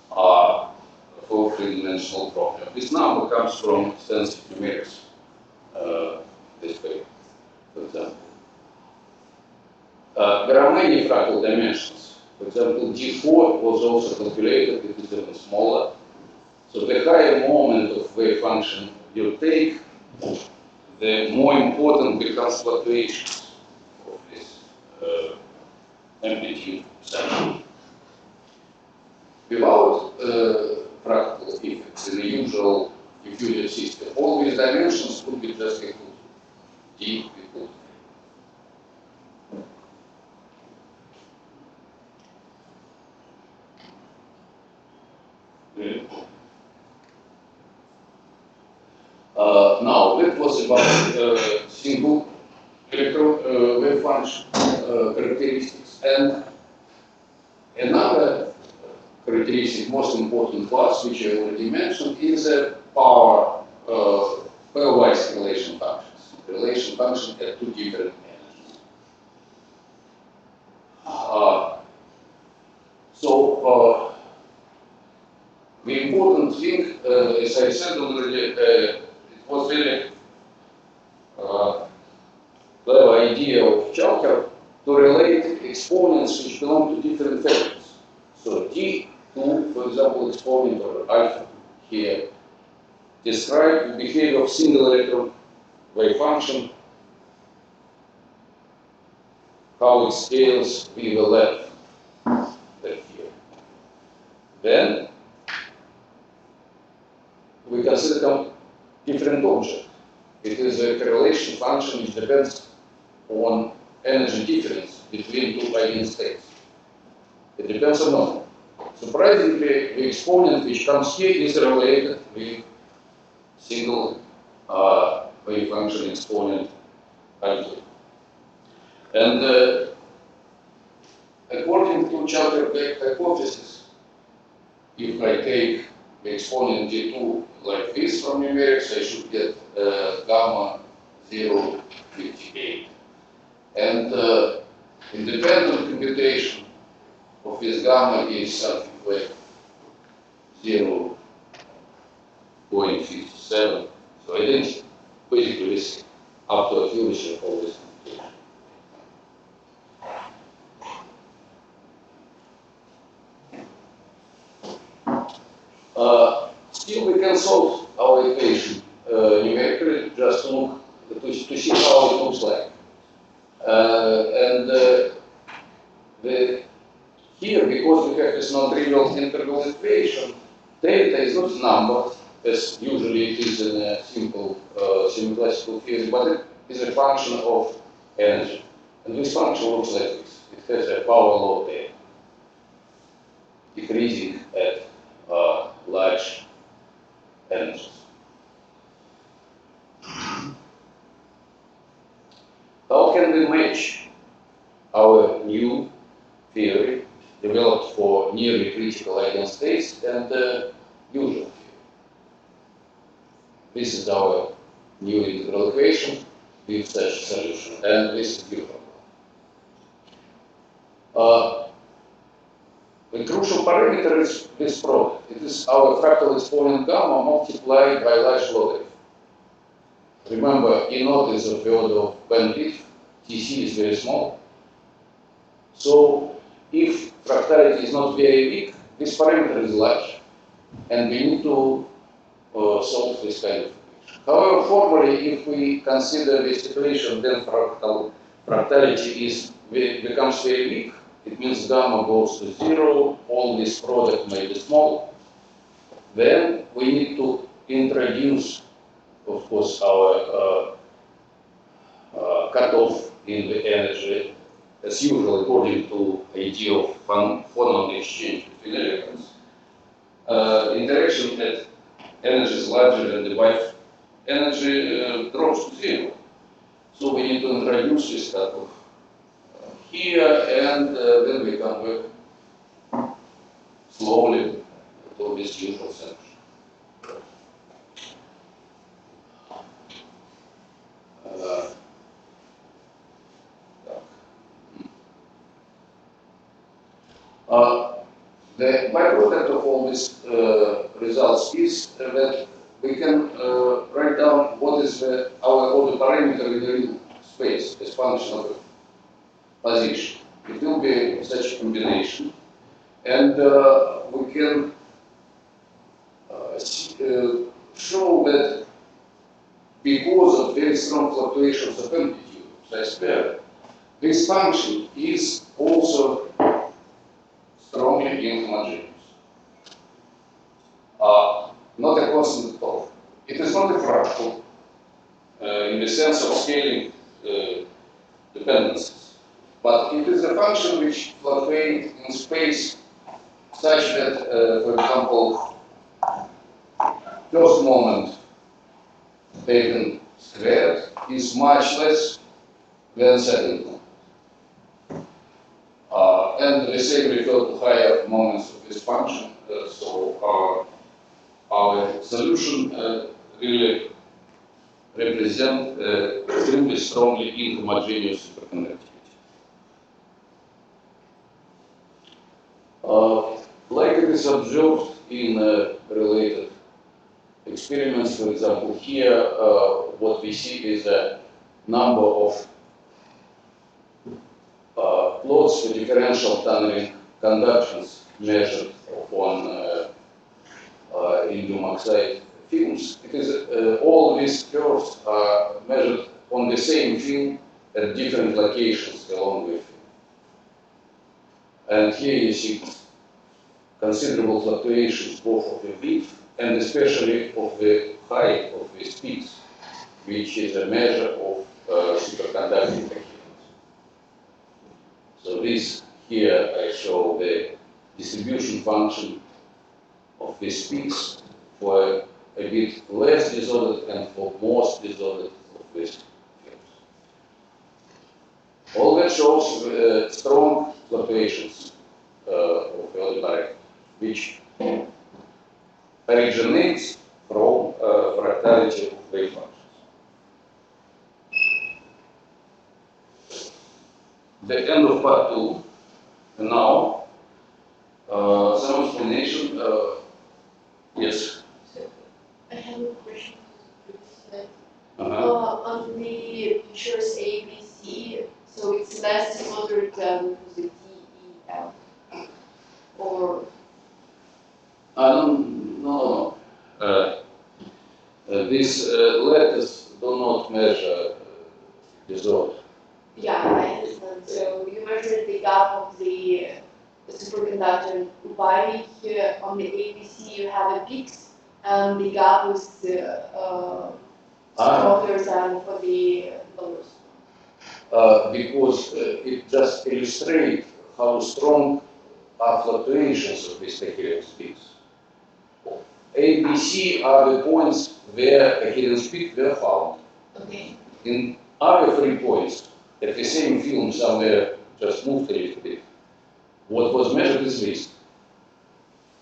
for three-dimensional problem. This number comes from extensive numerics, this way, for example. There are many fractal dimensions. For example, D4 was also calculated, it is even smaller. So the higher moment of wave function you take, the more important becomes fluctuations of this amplitude section. Without fractal effects in the usual diffusion system, all these dimensions would be just equal to D equal to. Now, that was about single electron wave function characteristics. And another characteristic, most important for us, which I already mentioned, is a power pairwise relation functions. Relation function at two different energies. The important thing, as I said already, it was really clever idea of Chalker to relate exponents which belong to different factors. So D2, for example, exponent or alpha here, describe the behavior of single electron wave function, how it scales with the length that here. Then we consider different objects. It is a correlation function which depends on energy difference between two eigenstates. It depends on number. Surprisingly, the exponent which comes here is related with single wave function exponent alpha. And according to Chalker-Beck hypothesis, if I take the exponent D2 like this from numerics, I should get gamma 0.58. And independent computation of this gamma is something like 0.57. So I didn't basically risk up to accuracy of all this computation. solve our equation numerically, just look to see how it looks like. Here, because we have this non-trivial integral equation, delta is not numbered, as usually it is in a simple semi-classical theory, but it is a function of energy. And this function looks like this. It has a power law delta, decreasing at large energies. How can we match our new theory developed for nearly critical ideal states and usual theory? This is our new integral equation with such solution, and this is usual. The crucial parameter is this product. It is our fractal exponent gamma multiplied by large logarithm. Remember, E naught is of the order of bandwidth, TC is very small. So, if fractality is not very big, this parameter is large, and we need to solve this kind of equation. However, formally, if we consider this equation, then fractality becomes very big. It means gamma goes to 0, all this product may be small. Then we need to introduce, of course, our cutoff in the energy, as usual, according to idea of phonon exchange between electrons. Interaction at energy is larger than the Wi-Fi energy drops to 0. So we need to introduce this cutoff here, and then we come back slowly to this usual solution. The byproduct of all these results is that we can write down what is our order parameter in the real space as function of position. It will be such a combination, and we can show that because of very strong fluctuations of amplitude, psi square, this function is also strongly inhomogeneous. Not a constant at all. It is not a fractal in the sense of scaling dependencies, but it is a function which fluctuates in space such that, for example, first moment taken squared is much less than second moment. And the same refer to higher moments of this function. So our solution really represents extremely strongly inhomogeneous superconductivity. Like it is observed in related experiments, for example, here what we see is a number of plots for differential tunneling conductions measured on indium oxide films. It is all these curves are measured on the same film at different locations along the film. And here you see considerable fluctuations both of the width and especially of the height of these peaks, which is a measure of superconducting coherence. So this here I show the distribution function of these peaks for a bit less disordered and for most disordered of these films. All that shows strong fluctuations of the order parameter, which originates from fractality of wave functions. The end of part 2. And now, some explanation. Yes. So, I have a question to this slide. On the pictures A, B, C, so it's less disordered than the D, E, F, or? No. these letters do not measure disorder. Yeah, I understand. So you measure the gap of the superconductor pi. Here on the ABC you have a peaks, and the gap is stronger than for the lowers. Because it just illustrates how strong are fluctuations of these coherence peaks. A, B, C are the points where coherence peaks were found. Okay. In other 3 points, at the same film somewhere just moved a little bit. What was measured is this.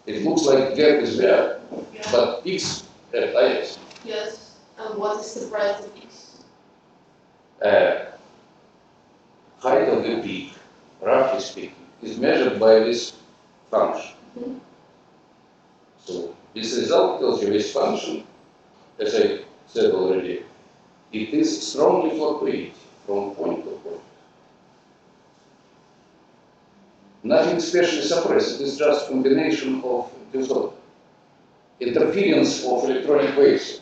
It looks like gap is there, Yeah. but peaks at IS. Yes. And what is the price of peaks? Height of the peak, roughly speaking, is measured by this function. Mm-hmm. So this result tells you this function, as I said already, it is strongly fluctuating from point to point. Nothing specially suppressed, it is just combination of disorder. Interference of electronic waves.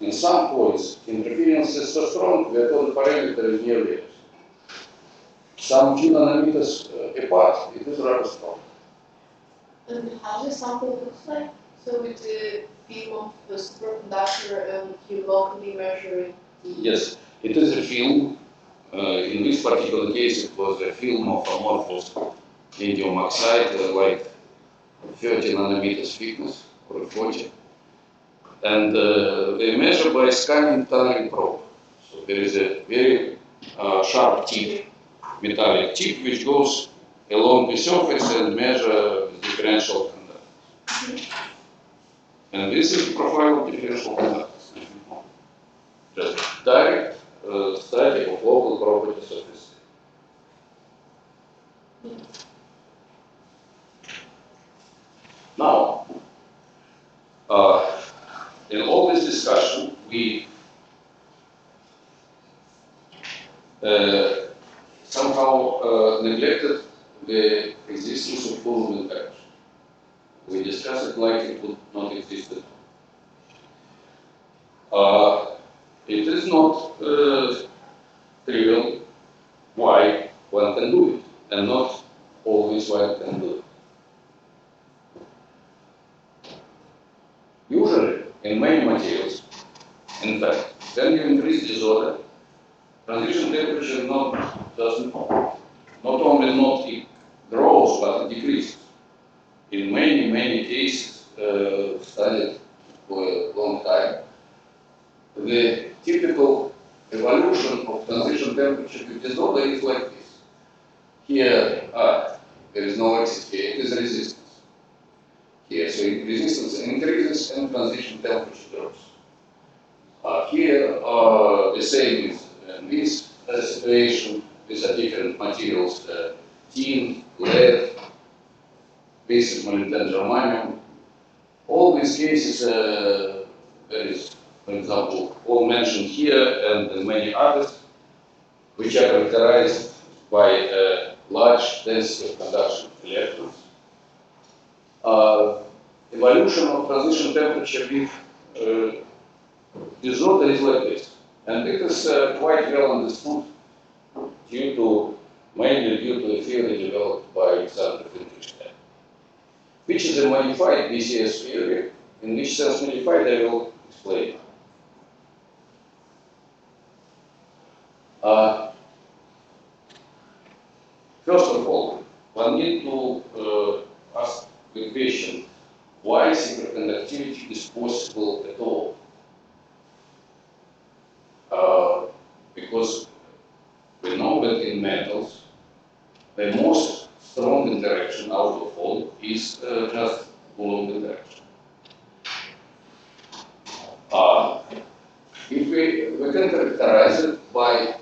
In some points, interference is so strong that all the parameter is nearly it. Some few nanometers apart, it is rather strong. And how the sample looks like? So with the film of the superconductor and you locally measure the... Yes, it is a film. In this particular case, it was a film of amorphous indium oxide, like 30 nanometers thickness, or 40. And they measure by scanning tunneling probe. So there is a very sharp tip, metallic tip, which goes along the surface and measure the differential conductance. And this is the profile of differential conductance. Just direct study of local properties of this. Now, in all this discussion, we somehow neglected the existence of Coulomb interaction. We discussed it like it would not exist at all. It is not trivial why one can do it, and not always one can do it. Usually, in many materials, in fact, when you increase disorder, transition temperature not only not it grows, but it decreases. In many cases studied for a long time, the typical evolution of transition temperature with disorder is like this. Here, there is no axis here, it is resistance. Here, so resistance increases and transition temperature drops. Here, the same is in this situation. These are different materials, tin, lead, basis molybdenum, germanium. All these cases, there is, for example, all mentioned here and many others, which are characterized by a large density of conduction of electrons. Evolution of transition temperature with disorder is like this. And it is quite well understood mainly due to a theory developed by Alexander Feigel'man, which is a modified BCS theory. In which sense modified, I will explain. First of all, one need to ask the question, why superconductivity is possible at all? Because we know that in metals, the most strong interaction out of all is just Coulomb interaction. If we can characterize it by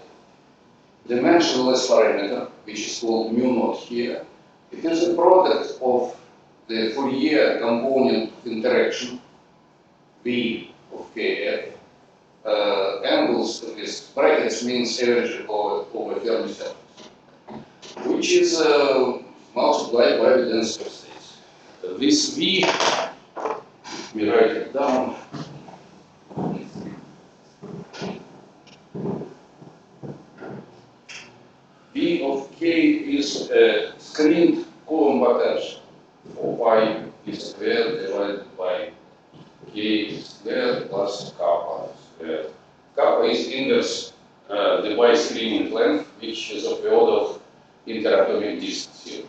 dimensionless parameter, which is called mu naught here, it is a product of the Fourier component of interaction, V of Kf, angles with brackets means average over Fermi surface, which is multiplied by the density of states. This V, let me write it down. phi is squared divided by k squared plus kappa squared. Kappa is inverse the Y-screening length, which is of the order of interatomic distance here.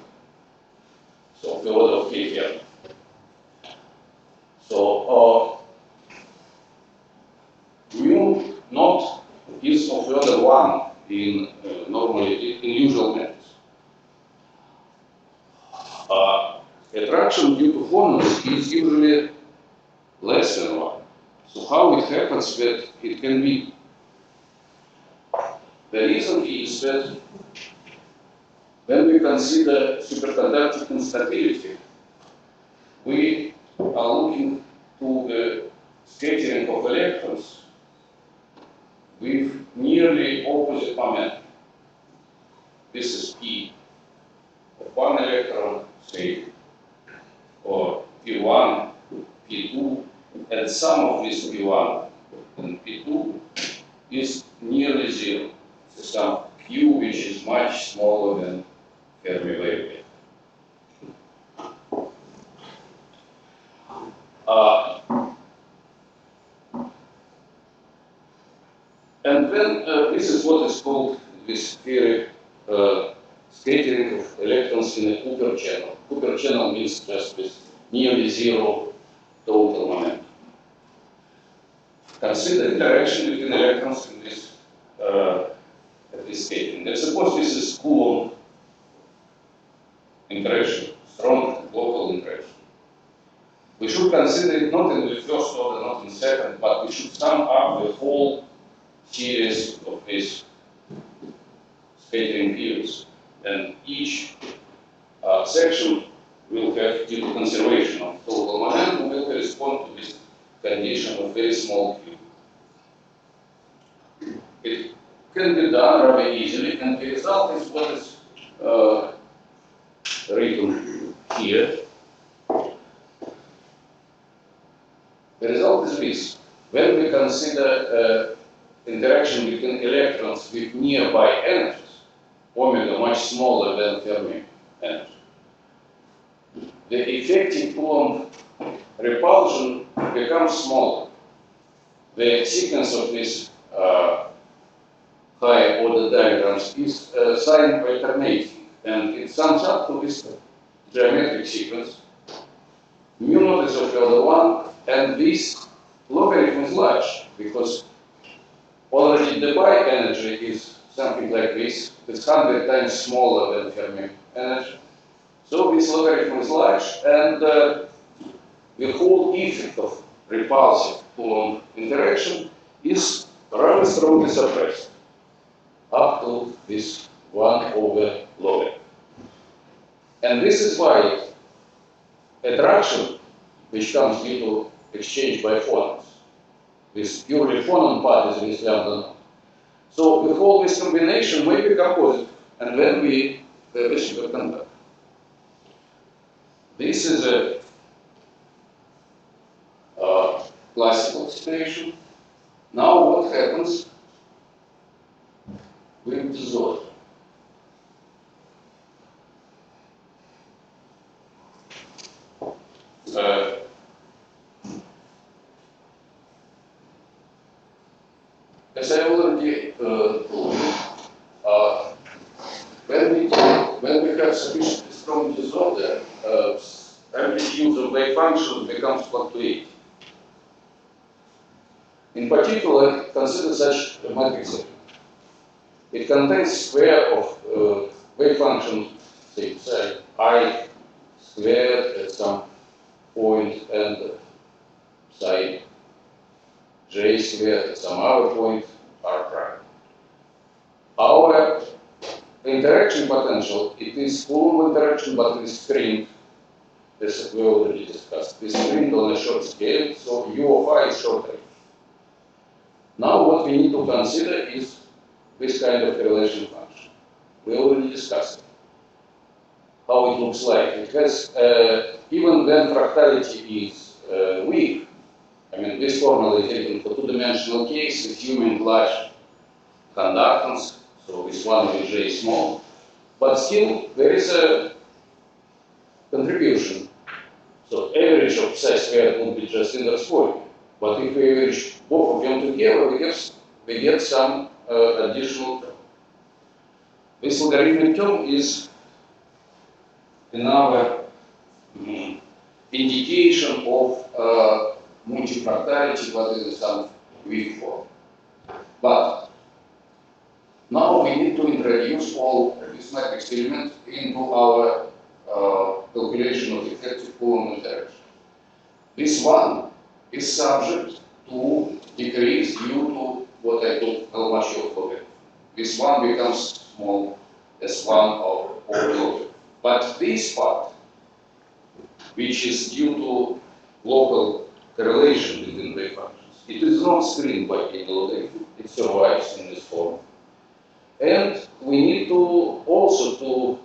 So of the order of k Kelvin. So mu naught is of the order 1 in normally in usual methods. Attraction due to phonons is usually less than 1. So how it happens that it can be? The reason is that when we consider superconducting instability, we are looking to the scattering of electrons with nearly opposite momentum. This is P of one electron, say, or P1, P2, and sum of this P1 and P2 is nearly zero. It's some Q which is much smaller than Fermi wavelength. And then this is what is called this theory scattering of electrons in a Cooper channel. Cooper channel means just this nearly zero total momentum. Consider interaction between electrons in this scattering. Let's suppose this is Coulomb interaction, strong local interaction. We should consider it not in the first order, not in second, but we should sum up the whole series of these scattering periods. And each section will have, due to conservation of total momentum, will correspond to this condition of very small q. It can be done rather easily, and the result is what is written here. The result is this. When we consider interaction between electrons with nearby energies, omega much smaller than Fermi energy, the effective Coulomb repulsion becomes smaller. The sequence of these higher order diagrams is sign alternating, and it sums up to this geometric sequence. Mu naught is of the order 1, and this logarithm is large because already the pi energy is something like this. It's 100 times smaller than Fermi energy. So this logarithm is large, and the whole effect of repulsive Coulomb interaction is rather strongly suppressed up to this 1 over logarithm. And this is why attraction, which comes due to exchange by phonons, this purely phonon part is this lambda naught. So the whole this combination may be composite, and then we have a superconductor. This is a classical situation. Now what happens with disorder? As I already told you, when we have sufficiently strong disorder, amplitude of wave function becomes fluctuating. In particular, consider such a matrix. It contains square of wave function, say I squared at some point and psi j squared at some other point r prime. Our interaction potential, it is Coulomb interaction, but it is screened, as we already discussed. It is screened on a short scale, so u of I is short range. Now what we need to consider is this kind of correlation function. We already discussed it. How it looks like. It has, even when fractality is weak, I mean, this formula is taken for two-dimensional case, assuming large conductance, so this one with J small, but still there is a contribution average of psi squared would be just inverse volume. But if we average both of them together, we get some additional term. This logarithmic term is another indication of multifractality, what is some weak form. But now we need to introduce all these matrix elements into our calculation of effective Coulomb interaction. This one is subject to decrease due to what I call Lomachyov logarithm. This one becomes small as one of logarithm. But this part, which is due to local correlation between wave functions, it is not screened by any logarithm. It survives in this form. And we need to also to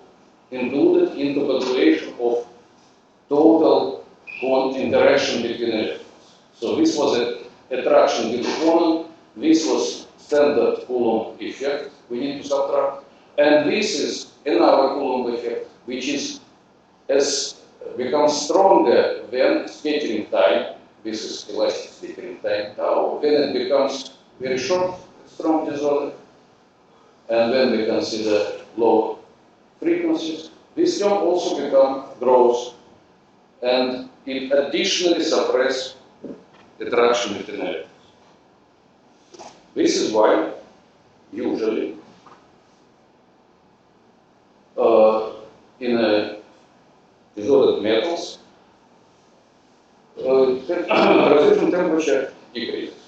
include it into calculation of total interaction between electrons. So this was an attraction with quantum. This was standard Coulomb effect. We need to subtract. And this is another Coulomb effect, which is becomes stronger than scattering time. This is elastic scattering time tau. When it becomes very short, strong disorder, and when we consider low frequencies, this term also grows, and it additionally suppresses the attraction between electrons. This is why usually in disordered metals, transition temperature decreases.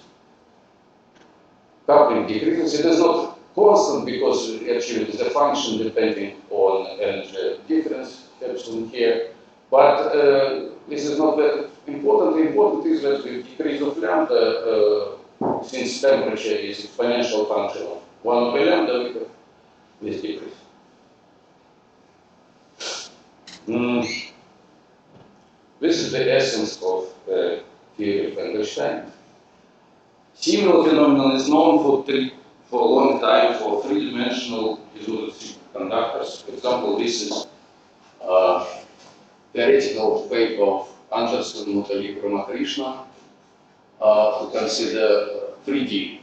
Coupling decreases. It is not constant because actually it is a function depending on energy difference, epsilon here. But this is not that important. The important is that the decrease of lambda, since temperature is exponential function of 1 by lambda, we have this decrease. This is the essence of theory of Engelstein. Similar phenomenon is known for a long time for three-dimensional disordered superconductors. For example, this is theoretical paper of Anderson, Mutali, Ramakrishna, who consider 3D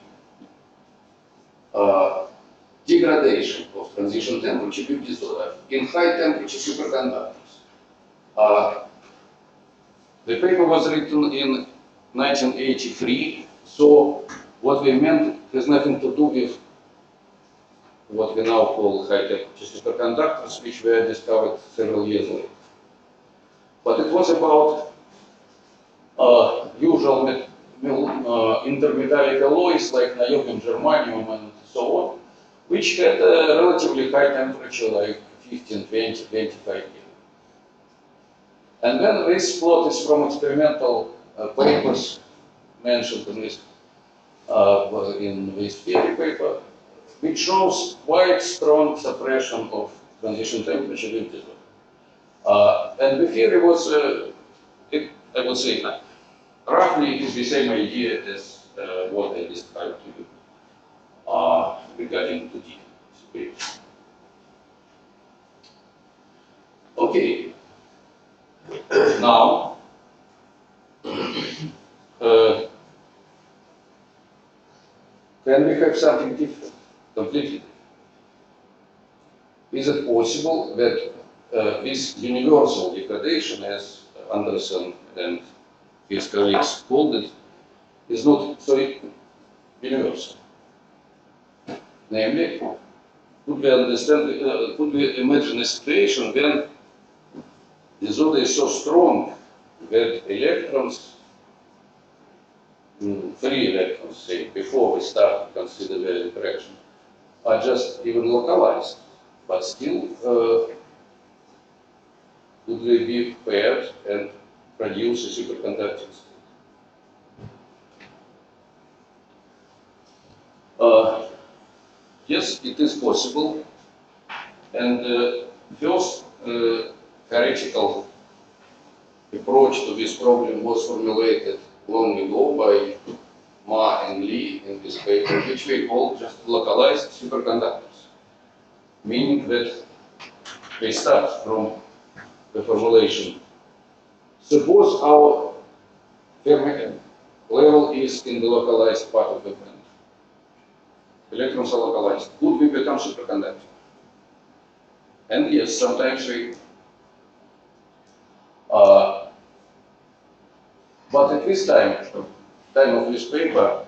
degradation of transition temperature with disorder in high temperature superconductors. The paper was written in 1983, so what we meant has nothing to do with what we now call high temperature superconductors, which were discovered several years later. But it was about usual intermetallic alloys like niobium, germanium, and so on, which had a relatively high temperature like 15, 20, 25 years. And then this plot is from experimental papers mentioned in this theory paper, which shows quite strong suppression of transition temperature with disorder. And the theory was, I would say, roughly it is the same idea as what I described to you regarding 2D situation. Okay. Now, can we have something different, completely different? Is it possible that this universal degradation, as Anderson and his colleagues called it, is not so universal? Namely, could we imagine a situation when disorder is so strong that electrons, free electrons, say, before we start to consider their interaction, are just even localized, but still would they be paired and produce a superconducting state? Yes, it is possible. And first theoretical approach to this problem was formulated long ago by Ma and Lee in this paper, which we call just localized superconductors, meaning that they start from the formulation Suppose our Fermi level is in the localized part of the band. Electrons are localized. Could we become superconducting? And yes, sometimes we. But at this time of this paper,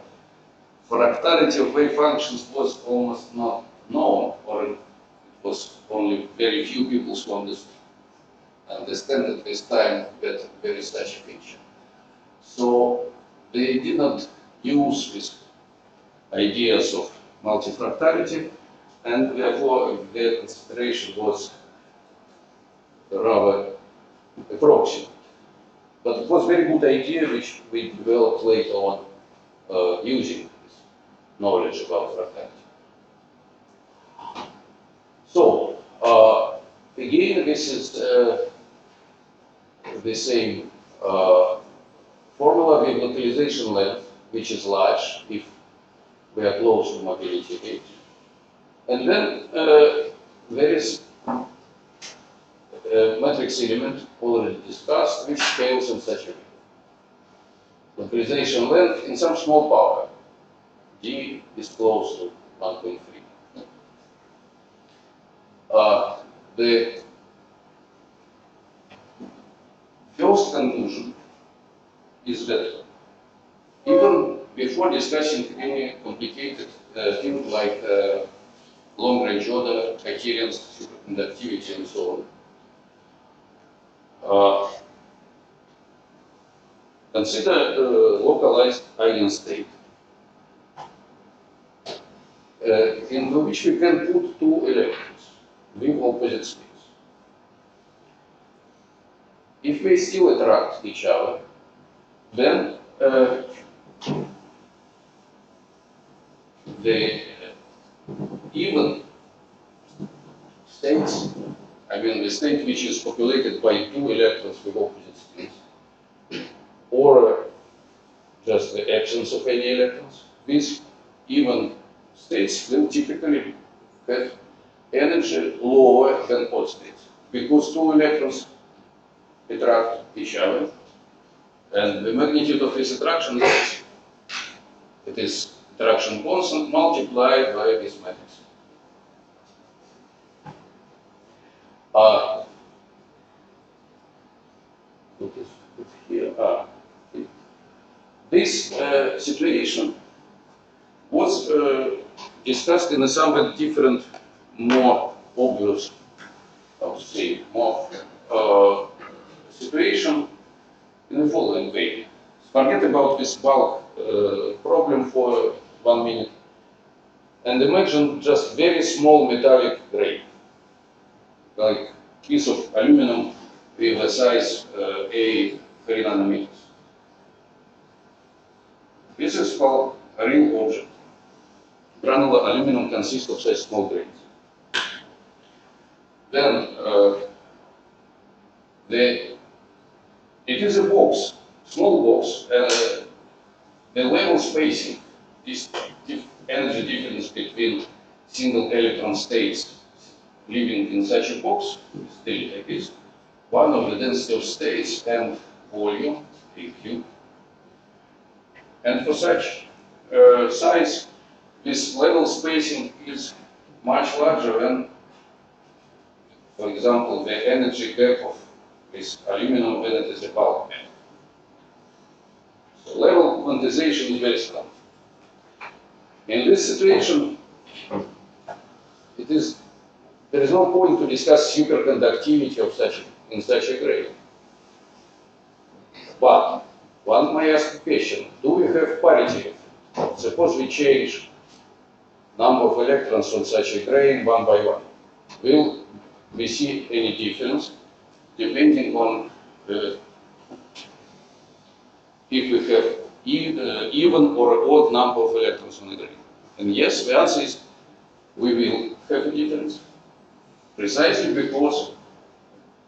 fractality of wave functions was almost not known, or it was only very few people who understand at this time that there is such a feature. So they did not use these ideas of multifractality, and therefore their consideration was rather approximate. But it was a very good idea which we developed later on using this knowledge about fractality. So, again, this is the same formula with localization length, which is large if we are close to mobility gauge. And then there is a matrix element already discussed, which scales in such a way. Localization length in some small power. D is close to 1.3. The first conclusion is that even before discussing any complicated things like long-range order, coherence, superconductivity, and so on, consider localized eigenstate in which we can put two electrons with opposite states. If they still attract each other, then the even states, I mean the state which is populated by two electrons with opposite states, or just the absence of any electrons, these even states will typically have energy lower than odd states, because two electrons attract each other, and the magnitude of this attraction is, it is attraction constant multiplied by this matrix. What is it here? This situation was discussed in a somewhat different, more obvious, I would say, more situation in the following way. Forget about this bulk problem for 1 minute and imagine just very small metallic grain, like piece of aluminum with a size A 3 nanometers. This is called a real object. Granular aluminum consists of such small grains. Then it is a box, small box. The level spacing, this energy difference between single electron states living in such a box, still like this, one of the density of states and volume, A cube. And for such size, this level spacing is much larger than, for example, the energy gap of this aluminum when it is a bulk metal. So level quantization is very strong. In this situation, there is no point to discuss superconductivity of in such a grain. But one may ask a question: do we have parity? Suppose we change number of electrons on such a grain one by one. Will we see any difference depending on if we have even or odd number of electrons on the grain? And yes, the answer is we will have a difference, precisely because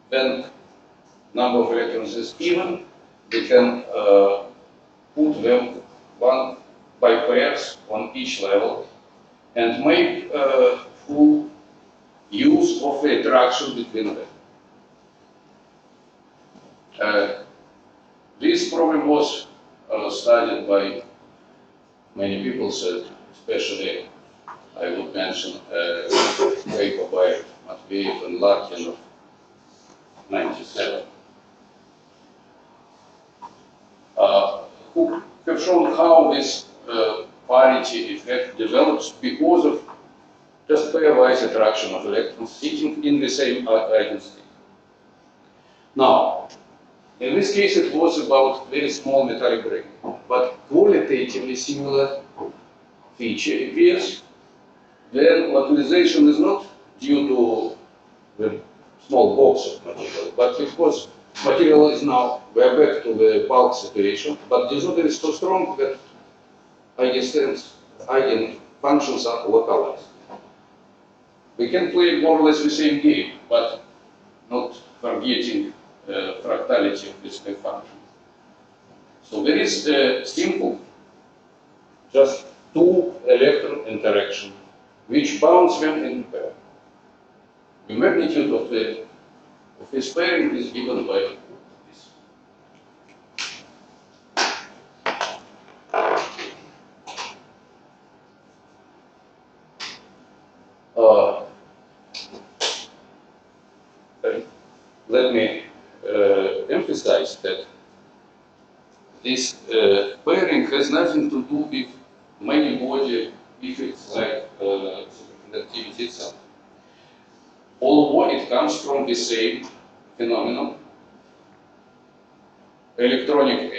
when number of electrons is even, we can put them one by pairs on each level and make full use of the attraction between them. This problem was studied by many people, especially I would mention a paper by Mikhail and Larkin of 97, who have shown how this parity effect develops because of just pairwise attraction of electrons sitting in the same eigenstate. Now, in this case, it was about very small metallic grain, but qualitatively similar feature appears when localization is not due to the small box of material, but because material is now, we're back to the bulk situation, but disorder is so strong that eigenfunctions are localized. We can play more or less the same game, but not forgetting fractality of this wave function. So there is a simple, just two electron interaction, which bounds them in pair. The magnitude of this pairing is given by this. Let me emphasize that this pairing has nothing to do with many body effects like superconductivity itself. Although it comes from the same phenomenon, electronic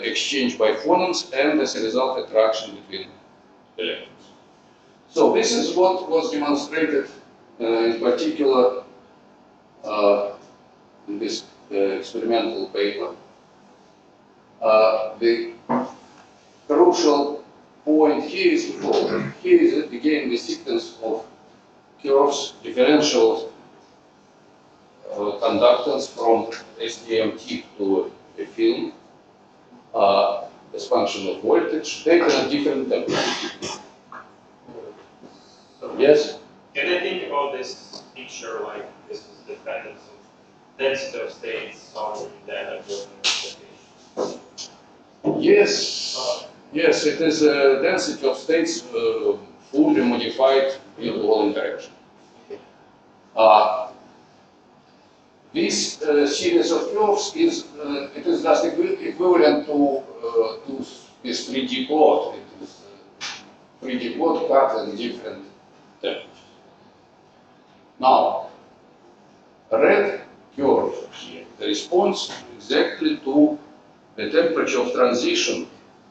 exchange by phonons and as a result attraction between electrons. So this is what was demonstrated in particular in this experimental paper. The crucial point here is the following. Here is again the sequence of curves, differential conductance from STM tip to a film as function of voltage taken at different temperatures. Yes? Can I think about this picture like this is dependence of density of states on the energy of the computation? Yes. Yes, it is a density of states fully modified due to all interaction. This series of curves is it is just equivalent to this 3D plot. It is 3D plot cut in different temperatures. Now, red curve here responds exactly to the temperature of transition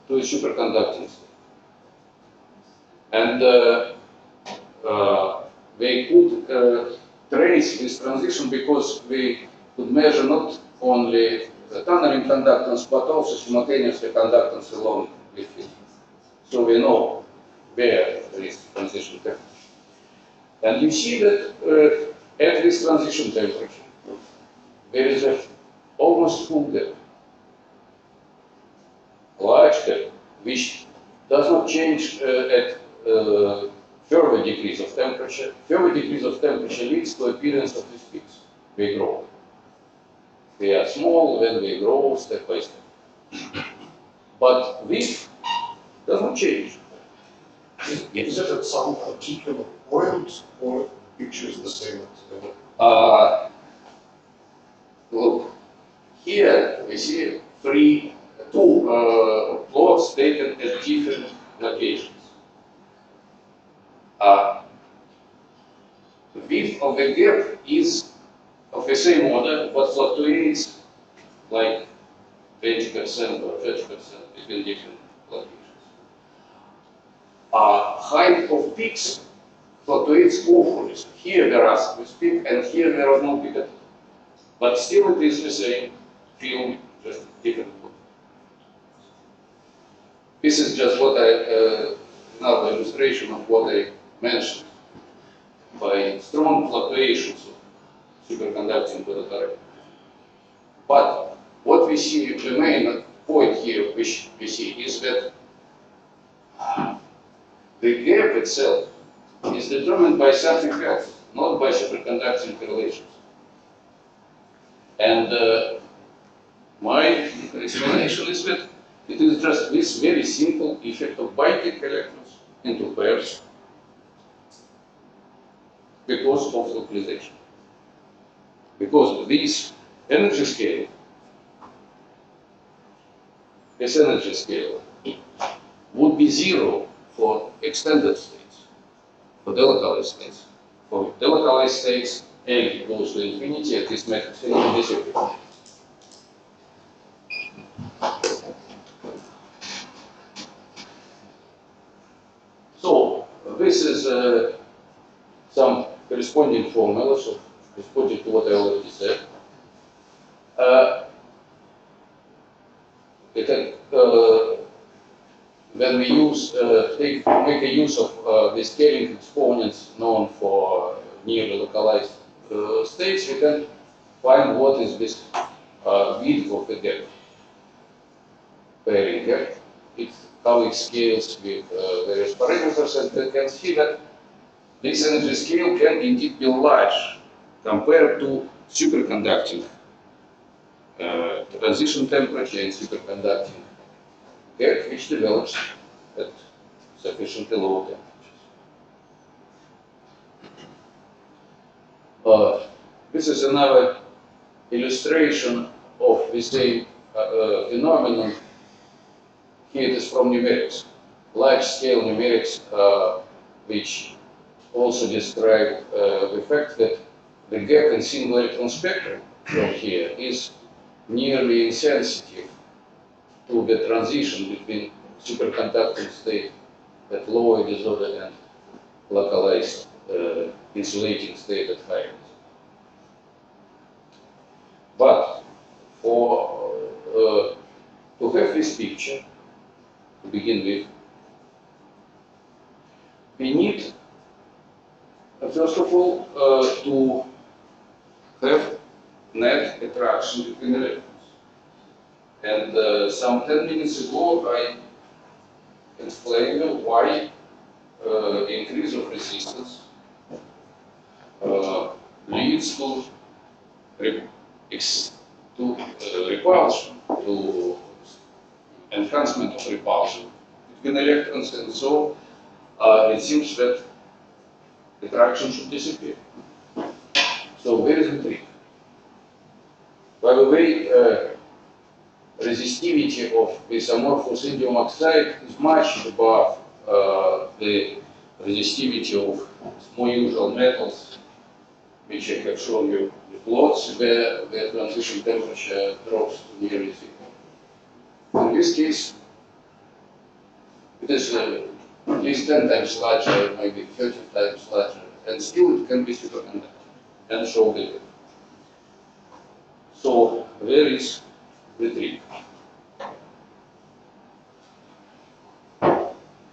to a superconducting state. And they could trace this transition because we could measure not only the tunneling conductance but also simultaneously conductance along with it. So we know where there is transition temperature. And you see that at this transition temperature there is a almost full depth, large depth, which does not change at further decrease of temperature. Further decrease of temperature leads to appearance of these peaks. They grow. They are small, then they grow step by step. But this does not change. Is it at some particular point, or picture is the same at Look, here we see two plots taken at different locations. The width of the gap is of the same order, but fluctuates like 20% or 30% between different locations. Height of peaks fluctuates awfully. Here there are this peak, and here there are no peak at all. But still it is the same film, just different look. This is just what another illustration of what I mentioned by strong fluctuations of superconducting current. But what we see, the main point here, which we see, is that the gap itself is determined by something else, not by superconducting correlations. And My explanation is that it is just this very simple effect of binding electrons into pairs because of localization. Because this energy scale, would be zero for extended states, for delocalized states. For delocalized states, L goes to infinity, at this matrix element disappears. So, this is some corresponding formulas of corresponding to what I already said. When we use make a use of the scaling exponents known for nearly localized states, we can find what is this width of the depth pairing here. It's how it scales with various parameters, and we can see that this energy scale can indeed be large compared to superconducting transition temperature and superconducting gap, which develops at sufficiently low temperatures. This is another illustration of the same phenomenon. Here it is from numerics, large-scale numerics, which also describe the fact that the gap in single electron spectrum from here is nearly insensitive to the transition between superconducting state at lower disorder and localized insulating state at higher. But for to have this picture, to begin with, we need, first of all, to have net attraction between electrons. And some 10 minutes ago, I explained why increase of resistance leads to repulsion, to enhancement of repulsion between electrons, and so it seems that attraction should disappear. So where is the trick? By the way, resistivity of this amorphous indium oxide is much above the resistivity of more usual metals, which I have shown you the plots where the transition temperature drops to nearly zero. In this case, it is at least 10 times larger, maybe 30 times larger, and still it can be superconducting and show the difference. So where is the trick?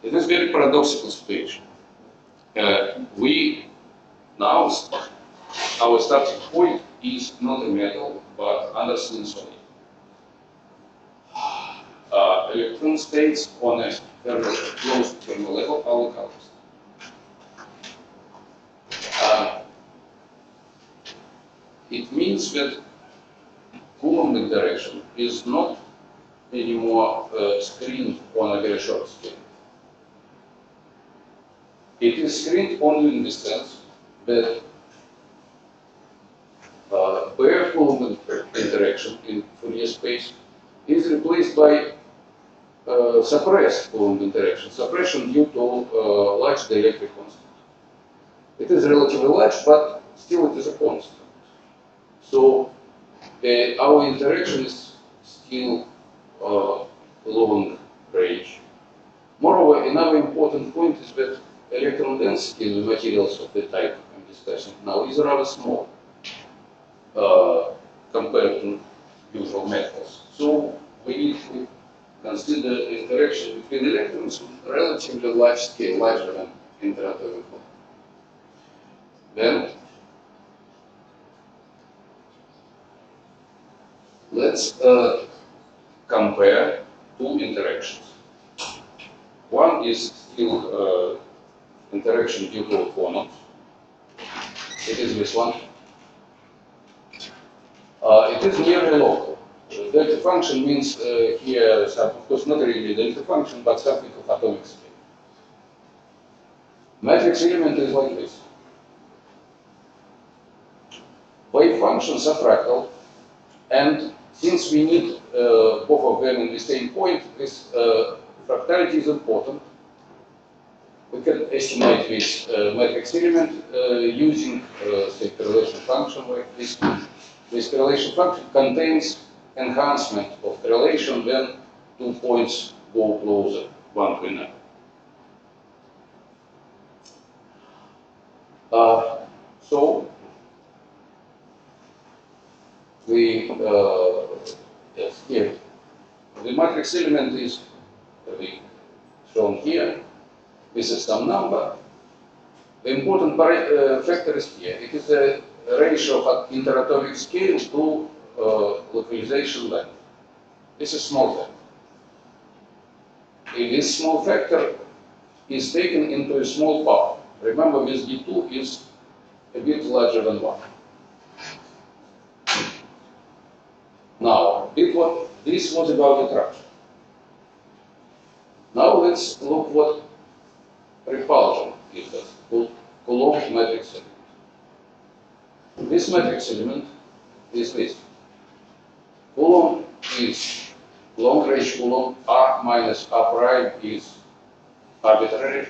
It is a very paradoxical situation. We now, our starting point is not a metal, but Anderson solid. Electron states on a temperature close to thermal level are localized. It means that Coulomb interaction is not anymore screened on a very short scale. It is screened only in the sense that bare Coulomb interaction in Fourier space is replaced by suppressed Coulomb interaction, suppression due to large dielectric constant. It is relatively large, but still it is a constant. So our interaction is still long range. Moreover, another important point is that electron density in the materials of the type I'm discussing now is rather small compared to usual metals. So we need to consider the interaction between electrons on relatively large scale, larger than interatomic level. Then let's compare two interactions. One is still interaction due to phonons. It is this one. It is nearly local. delta function means here, of course, not really delta function, but something of atomic scale. Matrix element is like this. Wave functions are fractal, and since we need both of them in the same point, this fractality is important. We can estimate this matrix element using say correlation function like this. This correlation function contains enhancement of correlation when 2 points go closer one to another. So we yes, here the matrix element is shown here. This is some number. The important factor is here. It is a ratio of interatomic scale to localization length. This is small factor. If this small factor is taken into a small power, remember this D2 is a bit larger than 1. Now, this was about attraction. Now let's look what repulsion gives us, Coulomb matrix element. This matrix element is this. Coulomb is long range Coulomb, R minus R prime is arbitrary.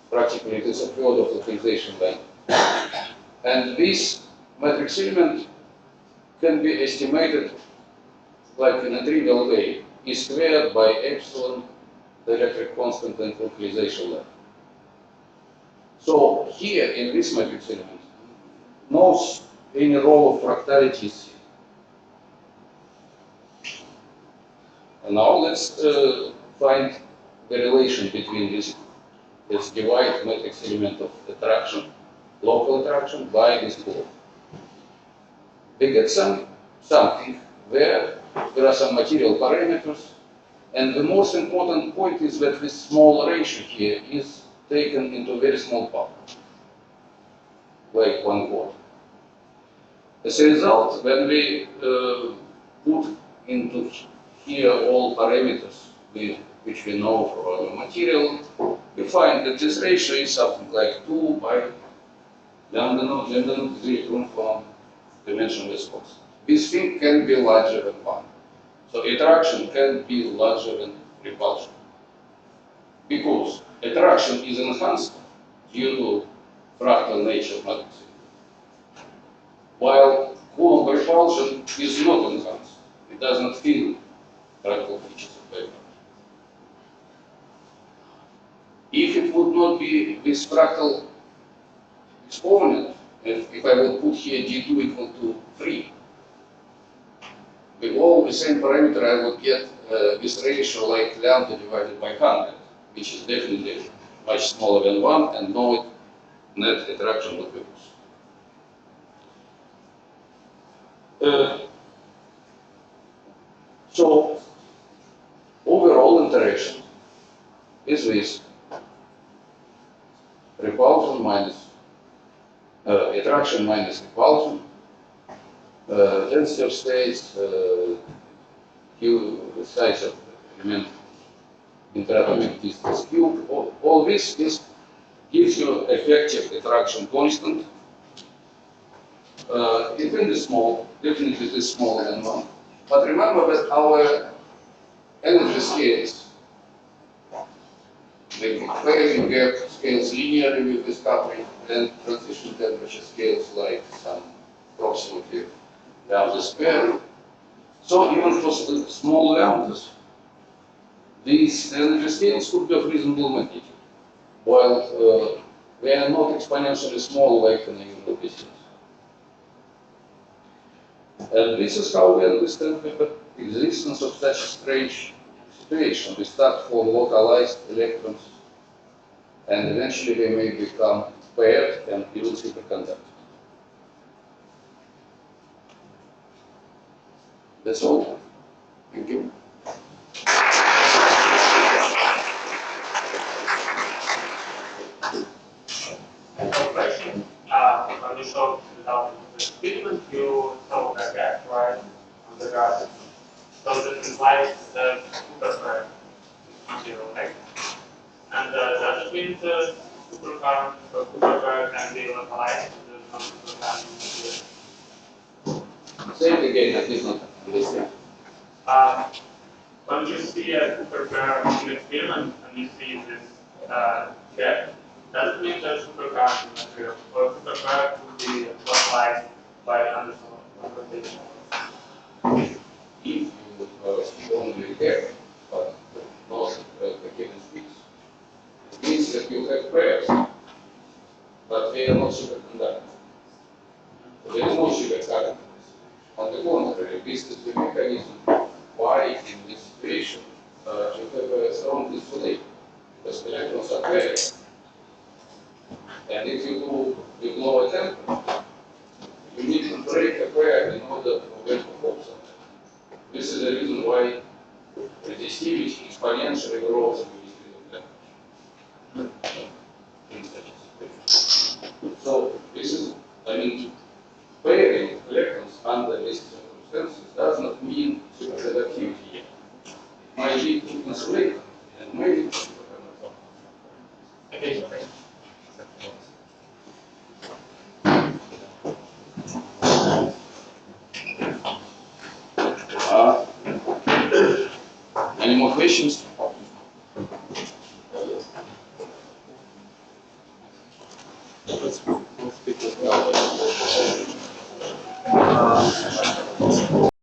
Practically it is a field of localization length. And this matrix element can be estimated like in a trivial way, E squared by epsilon, the electric constant and localization length. So here in this matrix element, no any role of fractality is seen. And now let's find the relation between this divide matrix element of attraction, local attraction, by this Coulomb. We get something where there are some material parameters, and the most important point is that this small ratio here is taken into very small power, like 1/4. As a result, when we put into here all parameters which we know from material, we find that this ratio is something like 2 by lambda naught 3 from dimensionless constant. This thing can be larger than 1. So attraction can be larger than repulsion. Because attraction is enhanced due to fractal nature of matrix. While Coulomb repulsion is not enhanced. It does not feel fractal features of wave function. If it would not be this fractal exponent, if I would put here D2 equal to 3, with all the same parameter, I would get this ratio like lambda divided by 100, which is definitely much smaller than 1, and no net attraction would be so overall interaction is this repulsion minus attraction minus repulsion, density of states, Q size of element interatomic distance cube. All this gives you effective attraction constant. It can be small, definitely it is smaller than 1. But remember that our energy scales, the Feigel'man gap scales linearly with this coupling, and transition temperature scales like some approximately lambda square. So even for small lambdas, these energy scales could be of reasonable magnitude, while they are not exponentially small like in the usual business. And this is how we understand the existence of such a strange situation. We start from localized electrons, and eventually they may become paired and even superconducting. That's all. Thank you. Question. When you showed without the treatment, you saw the gap, right? On the graph. that implies the superpair material, right? And does it mean the superpair can be localized to the non-superconducting material? Say it again, I did not understand. When you see a superpair in experiment and you see this gap, does it mean that superconducting material or superpair could be localized by Anderson localization? If you only have but not the given speeds, it means that you have pairs, but they are not superconducting. There is no shear current. On the contrary, this is the mechanism why in this situation you have a strong insulation, because the electrons are paired. And if you do with lower temperature, you need to break a pair in order to get to hope something. This is the reason why resistivity exponentially grows with temperature. So this is, I mean, pairing electrons under these circumstances does not mean superconductivity yet. It might lead to insulation and maybe superconductivity. Okay. Any more questions?